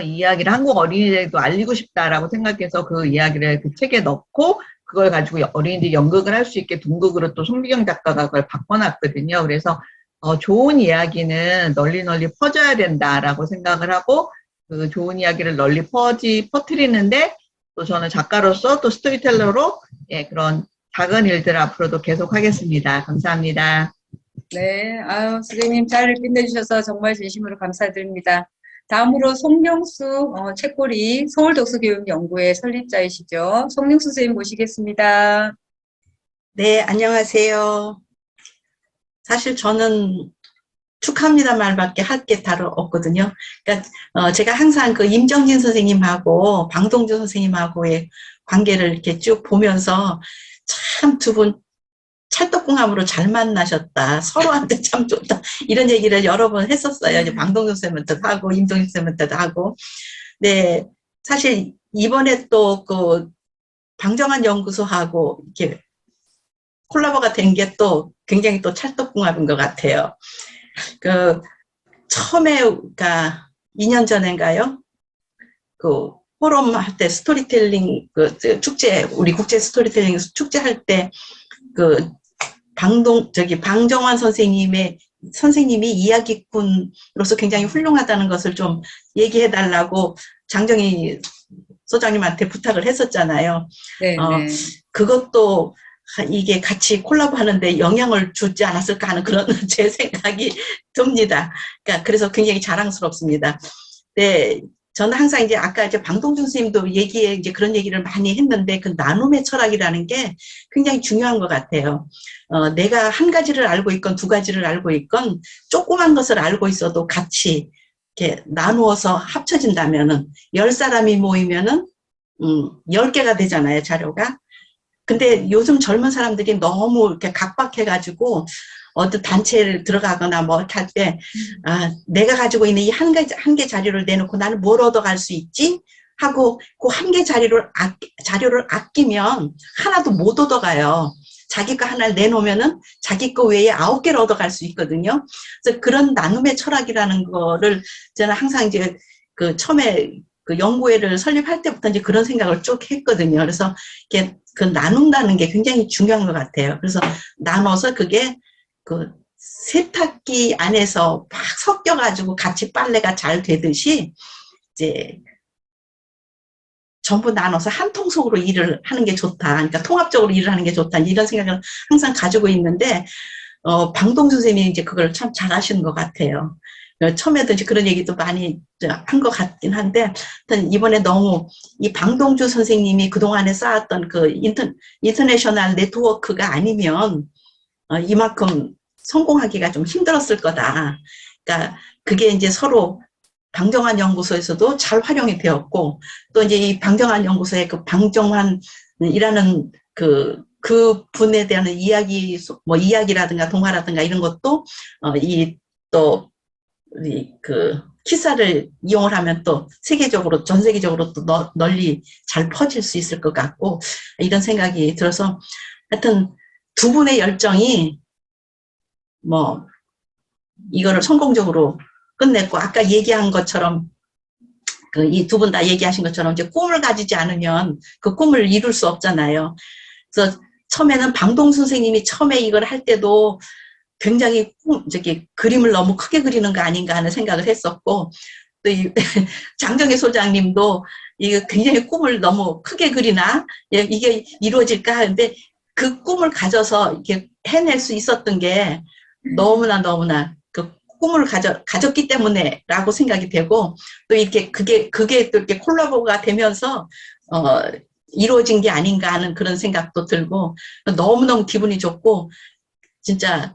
이 이야기를 한국 어린이들에도 알리고 싶다라고 생각해서 그 이야기를 그 책에 넣고 그걸 가지고 어린이들이 연극을 할 수 있게 둥극으로 또 송기경 작가가 그걸 바꿔놨거든요. 그래서 좋은 이야기는 널리 널리 퍼져야 된다라고 생각을 하고 그 좋은 이야기를 널리 퍼뜨리는데 또 저는 작가로서 또 스토리텔러로 예, 그런 작은 일들 앞으로도 계속 하겠습니다. 감사합니다. 네, 아유, 선생님 잘 끝내주셔서 정말 진심으로 감사드립니다. 다음으로 송영수 책고리 서울독서교육연구회 설립자이시죠. 송영수 선생님 모시겠습니다. 네, 안녕하세요. 사실 저는 축하합니다 말밖에 할 게 다로 없거든요. 그러니까 제가 항상 그 임정진 선생님하고 방동주 선생님하고의 관계를 이렇게 쭉 보면서 참 두 분 찰떡궁합으로 잘 만나셨다. 서로한테 참 좋다. 이런 얘기를 여러 번 했었어요. 이제 방동주 선생님한테도 하고 임정진 선생님한테도 하고. 네, 사실 이번에 또 그 방정환 연구소하고 이렇게 콜라보가 된 게 또 굉장히 또 찰떡궁합인 것 같아요. 그 처음에 그러니까 2년 전인가요? 그 포럼 할 때 스토리텔링 그 축제 우리 국제 스토리텔링 축제 할 때 그 방정환 선생님이 이야기꾼으로서 굉장히 훌륭하다는 것을 좀 얘기해 달라고 장정희 소장님한테 부탁을 했었잖아요. 네, 네. 그것도 이게 같이 콜라보 하는데 영향을 주지 않았을까 하는 그런 제 생각이 듭니다. 그러니까 그래서 굉장히 자랑스럽습니다. 네. 저는 항상 이제 아까 이제 방동준 선생님도 이제 그런 얘기를 많이 했는데 그 나눔의 철학이라는 게 굉장히 중요한 것 같아요. 내가 한 가지를 알고 있건 두 가지를 알고 있건 조그만 것을 알고 있어도 같이 이렇게 나누어서 합쳐진다면은 10사람이 모이면은 10개가 되잖아요, 자료가. 근데 요즘 젊은 사람들이 너무 이렇게 각박해가지고 어떤 단체를 들어가거나 뭐 이렇게 할 때, 내가 가지고 있는 이 한 개 자료를 내놓고 나는 뭘 얻어갈 수 있지? 하고 그 한 개 자료를 아끼면 하나도 못 얻어가요. 자기 거 하나를 내놓으면은 자기 거 외에 9개를 얻어갈 수 있거든요. 그래서 그런 나눔의 철학이라는 거를 저는 항상 이제 그 처음에 그 연구회를 설립할 때부터 이제 그런 생각을 쭉 했거든요. 그래서 이렇게 그 나눈다는 게 굉장히 중요한 것 같아요. 그래서 나눠서 그게 그 세탁기 안에서 막 섞여가지고 같이 빨래가 잘 되듯이 이제 전부 나눠서 한 통속으로 일을 하는 게 좋다. 그러니까 통합적으로 일을 하는 게 좋다. 이런 생각을 항상 가지고 있는데, 방동준 선생님이 이제 그걸 참 잘하시는 것 같아요. 처음에도 이제 그런 얘기도 많이 한 것 같긴 한데, 이번에 너무 이 방동주 선생님이 그동안에 쌓았던 그 인터내셔널 네트워크가 아니면, 이만큼 성공하기가 좀 힘들었을 거다. 그러니까 그게 이제 서로 방정환 연구소에서도 잘 활용이 되었고, 또 이제 이 방정환 연구소의 그 방정환이라는 그 분에 대한 이야기라든가 동화라든가 이런 것도, 그 키사를 이용을 하면 또 전 세계적으로 또 널리 잘 퍼질 수 있을 것 같고, 이런 생각이 들어서 하여튼 두 분의 열정이 이거를 성공적으로 끝냈고, 아까 얘기한 것처럼 이 두 분 다 얘기하신 것처럼 이제 꿈을 가지지 않으면 그 꿈을 이룰 수 없잖아요. 그래서 처음에는 방동순 선생님이 처음에 이걸 할 때도 굉장히 그림을 너무 크게 그리는 거 아닌가 하는 생각을 했었고, 또 장정희 소장님도 이거 굉장히 꿈을 너무 크게 그리나 이게 이루어질까 하는데 그 꿈을 가져서 이렇게 해낼 수 있었던 게 너무나 그 꿈을 가졌기 때문에라고 생각이 되고, 또 이렇게 그게 또 이렇게 콜라보가 되면서 이루어진 게 아닌가 하는 그런 생각도 들고, 너무너무 기분이 좋고 진짜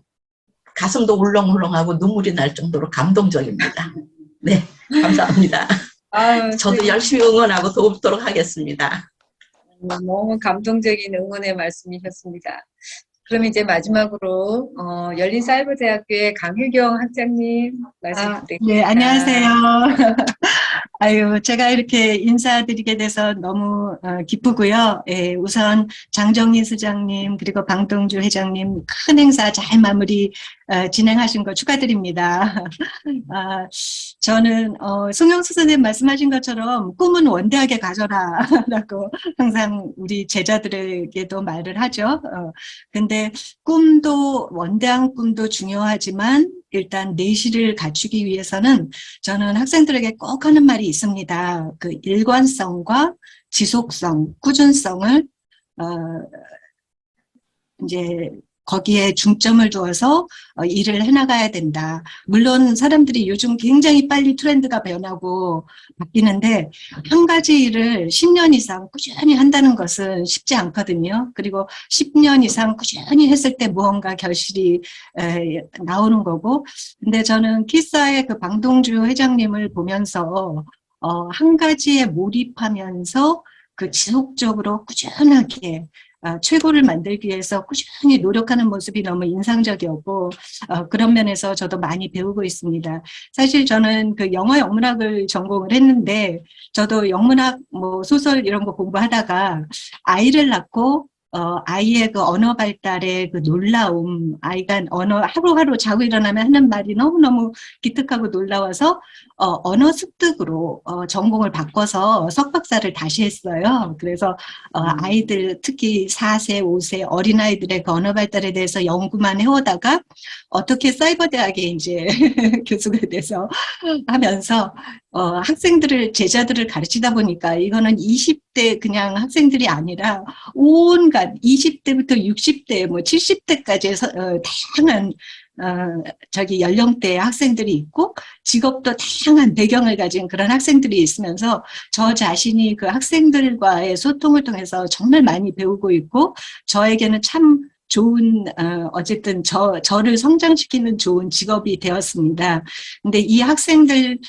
가슴도 울렁울렁하고 눈물이 날 정도로 감동적입니다. 네, 감사합니다. 저도 열심히 응원하고 돕도록 하겠습니다. 너무 감동적인 응원의 말씀이셨습니다. 그럼 이제 마지막으로 열린사이버대학교의 강혜경 학장님 말씀 부탁드립니다. 네, 안녕하세요. 아유, 제가 이렇게 인사드리게 돼서 너무 기쁘고요. 예, 우선 장정희 수장님 그리고 방동주 회장님 큰 행사 잘 마무리 진행하신 거 축하드립니다. 아, 저는 송영수 선생님 말씀하신 것처럼 꿈은 원대하게 가져라라고 항상 우리 제자들에게도 말을 하죠. 근데 꿈도 원대한 꿈도 중요하지만 일단 내실을 갖추기 위해서는 저는 학생들에게 꼭 하는 말이 있습니다. 그 일관성과 지속성, 꾸준성을 이제 거기에 중점을 두어서 일을 해나가야 된다. 물론 사람들이 요즘 굉장히 빨리 트렌드가 변하고 바뀌는데 한 가지 일을 10년 이상 꾸준히 한다는 것은 쉽지 않거든요. 그리고 10년 이상 꾸준히 했을 때 무언가 결실이 나오는 거고. 근데 저는 키사의 그 방동주 회장님을 보면서 한 가지에 몰입하면서 그 지속적으로 꾸준하게 최고를 만들기 위해서 꾸준히 노력하는 모습이 너무 인상적이었고 그런 면에서 저도 많이 배우고 있습니다. 사실 저는 그 영어 영문학을 전공을 했는데 저도 영문학 뭐 소설 이런 거 공부하다가 아이를 낳고 아이의 그 언어 발달의 그 놀라움, 아이가 하루하루 자고 일어나면 하는 말이 너무너무 기특하고 놀라워서 언어 습득으로 전공을 바꿔서 석박사를 다시 했어요. 그래서 아이들 특히 4세, 5세 어린아이들의 그 언어 발달에 대해서 연구만 해오다가 어떻게 사이버대학에 이제 교수가 돼서 하면서 학생들을, 제자들을 가르치다 보니까 이거는 20대 그냥 학생들이 아니라 온갖 20대부터 60대, 뭐 70대까지 다양한 연령대의 학생들이 있고 직업도 다양한 배경을 가진 그런 학생들이 있으면서 저 자신이 그 학생들과의 소통을 통해서 정말 많이 배우고 있고 저에게는 참 좋은 어쨌든 저를 성장시키는 좋은 직업이 되었습니다. 근데 이 학생들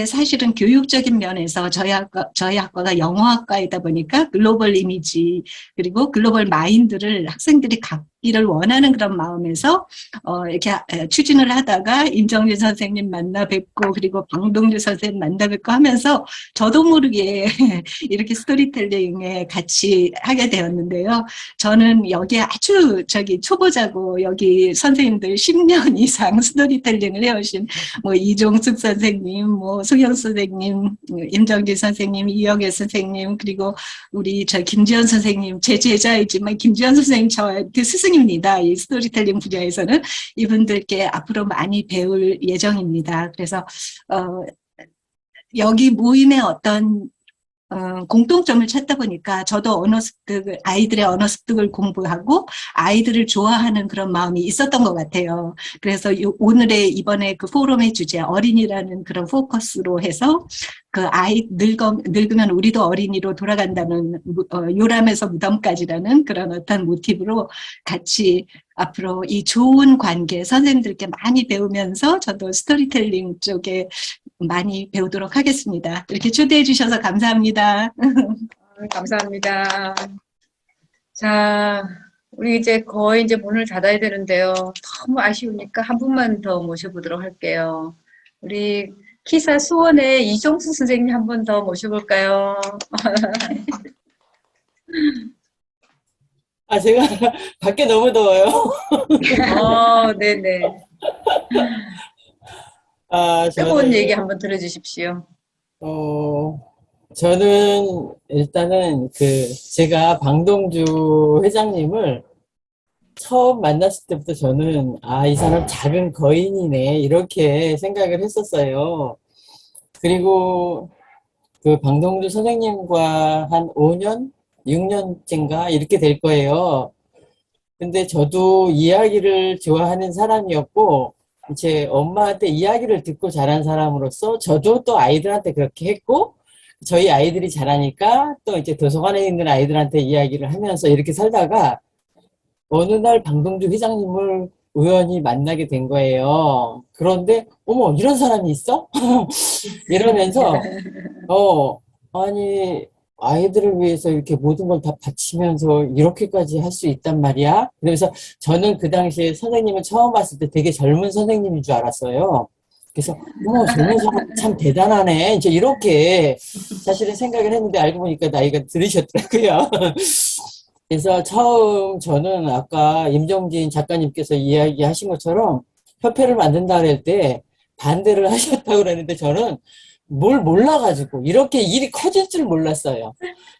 사실은 교육적인 면에서 저희 학과가 영어학과이다 보니까 글로벌 이미지 그리고 글로벌 마인드를 학생들이 갖기를 원하는 그런 마음에서 이렇게 추진을 하다가 임정진 선생님 만나 뵙고 그리고 방동주 선생님 만나 뵙고 하면서 저도 모르게 이렇게 스토리텔링에 같이 하게 되었는데요. 저는 여기에 아주 초보자고 여기 선생님들 10년 이상 스토리텔링을 해오신 뭐 이종숙 선생님, 뭐 송영수 선생님, 임정진 선생님, 이영애 선생님, 그리고 우리 김지연 선생님, 제 제자이지만 김지연 선생님 저한테 스승입니다. 이 스토리텔링 분야에서는 이분들께 앞으로 많이 배울 예정입니다. 그래서 여기 모임의 어떤 공통점을 찾다 보니까 저도 아이들의 언어 습득을 공부하고 아이들을 좋아하는 그런 마음이 있었던 것 같아요. 그래서 오늘의 이번에 그 포럼의 주제 어린이라는 그런 포커스로 해서 그 늙으면 우리도 어린이로 돌아간다는 요람에서 무덤까지라는 그런 어떤 모티브로 같이 앞으로 이 좋은 관계 선생님들께 많이 배우면서 저도 스토리텔링 쪽에 많이 배우도록 하겠습니다. 이렇게 초대해 주셔서 감사합니다. 감사합니다. 자, 우리 이제 거의 이제 문을 닫아야 되는데요. 너무 아쉬우니까 한 분만 더 모셔보도록 할게요. 우리 키사 수원의 이종수 선생님 한 분 더 모셔볼까요? 제가 밖에 너무 더워요. 네네. 뜨거운 얘기 한번 들어주십시오. 저는 일단은 제가 방동주 회장님을 처음 만났을 때부터 저는 이 사람 작은 거인이네 이렇게 생각을 했었어요. 그리고 그 방동주 선생님과 한 5년, 6년째인가 이렇게 될 거예요. 근데 저도 이야기를 좋아하는 사람이었고 제 엄마한테 이야기를 듣고 자란 사람으로서 저도 또 아이들한테 그렇게 했고 저희 아이들이 자라니까 또 이제 도서관에 있는 아이들한테 이야기를 하면서 이렇게 살다가 어느 날 방동주 회장님을 우연히 만나게 된 거예요. 그런데 어머 이런 사람이 있어? 이러면서 아니 아이들을 위해서 이렇게 모든 걸 다 바치면서 이렇게까지 할 수 있단 말이야? 그래서 저는 그 당시에 선생님을 처음 봤을 때 되게 젊은 선생님인 줄 알았어요. 그래서, 젊은 사람 참 대단하네. 이제 이렇게 사실은 생각을 했는데 알고 보니까 나이가 들으셨더라고요. 그래서 처음 저는 아까 임정진 작가님께서 이야기하신 것처럼 협회를 만든다 그럴 때 반대를 하셨다고 그러는데 저는 뭘 몰라가지고 이렇게 일이 커질 줄 몰랐어요.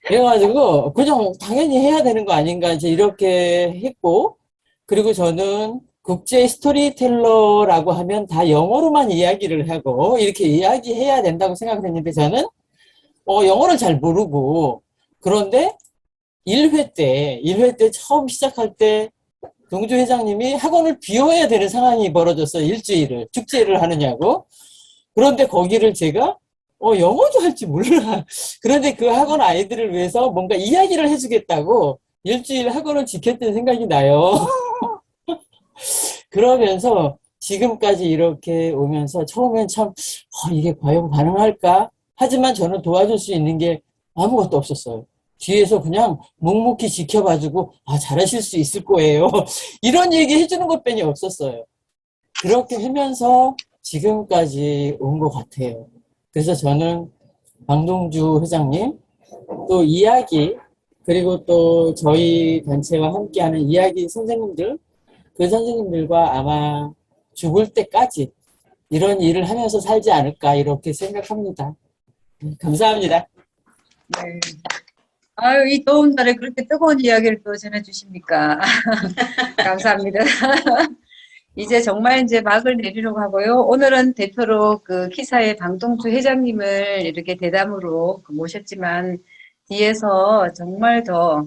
그래가지고 그냥 당연히 해야 되는 거 아닌가 이제 이렇게 했고, 그리고 저는 국제 스토리텔러라고 하면 다 영어로만 이야기를 하고 이렇게 이야기해야 된다고 생각을 했는데 저는 영어를 잘 모르고, 그런데 1회 때 처음 시작할 때 동주 회장님이 학원을 비워야 되는 상황이 벌어졌어요. 일주일을 축제를 하느냐고. 그런데 거기를 제가 영어도 할 줄 몰라. 그런데 그 학원 아이들을 위해서 뭔가 이야기를 해주겠다고 일주일 학원을 지켰던 생각이 나요. 그러면서 지금까지 이렇게 오면서 처음엔 참 이게 과연 가능할까? 하지만 저는 도와줄 수 있는 게 아무것도 없었어요. 뒤에서 그냥 묵묵히 지켜봐주고 잘하실 수 있을 거예요. 이런 얘기 해주는 것뿐이 없었어요. 그렇게 하면서 지금까지 온 것 같아요. 그래서 저는 방동주 회장님, 또 이야기, 그리고 또 저희 단체와 함께하는 이야기 선생님들, 그 선생님들과 아마 죽을 때까지 이런 일을 하면서 살지 않을까 이렇게 생각합니다. 감사합니다. 네. 아유, 이 더운 날에 그렇게 뜨거운 이야기를 또 전해주십니까? 감사합니다. 이제 정말 이제 막을 내리려고 하고요. 오늘은 대표로 그 키사의 방동주 회장님을 이렇게 대담으로 모셨지만 뒤에서 정말 더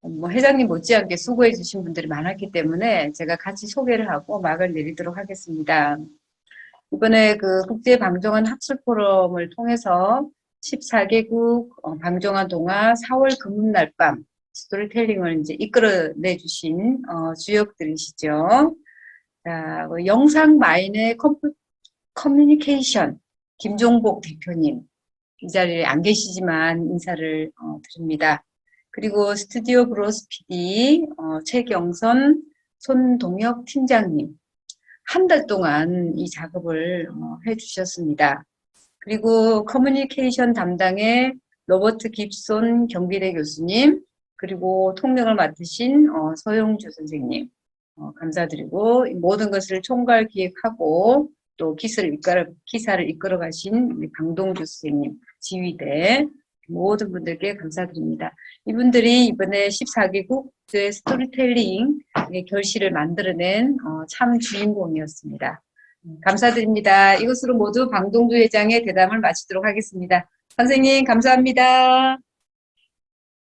회장님 못지않게 수고해 주신 분들이 많았기 때문에 제가 같이 소개를 하고 막을 내리도록 하겠습니다. 이번에 그 국제 방정환 학술 포럼을 통해서 14개국 방정환 동화 4월 금음날 밤 스토리텔링을 이제 이끌어내 주신 주역들이시죠. 자, 영상 마인의 커뮤니케이션 김종복 대표님, 이 자리에 안 계시지만 인사를 드립니다. 그리고 스튜디오 브로스 PD 최경선, 손동혁 팀장님, 한 달 동안 이 작업을 해주셨습니다. 그리고 커뮤니케이션 담당의 로버트 깁손 경비대 교수님, 그리고 통역을 맡으신 서용주 선생님, 감사드리고 모든 것을 총괄 기획하고 또 기사를 이끌어 가신 우리 방동주 선생님, 지휘대 모든 분들께 감사드립니다. 이분들이 이번에 14개국 스토리텔링의 결실을 만들어낸 참 주인공이었습니다. 감사드립니다. 이것으로 모두 방동주 회장의 대담을 마치도록 하겠습니다. 선생님 감사합니다.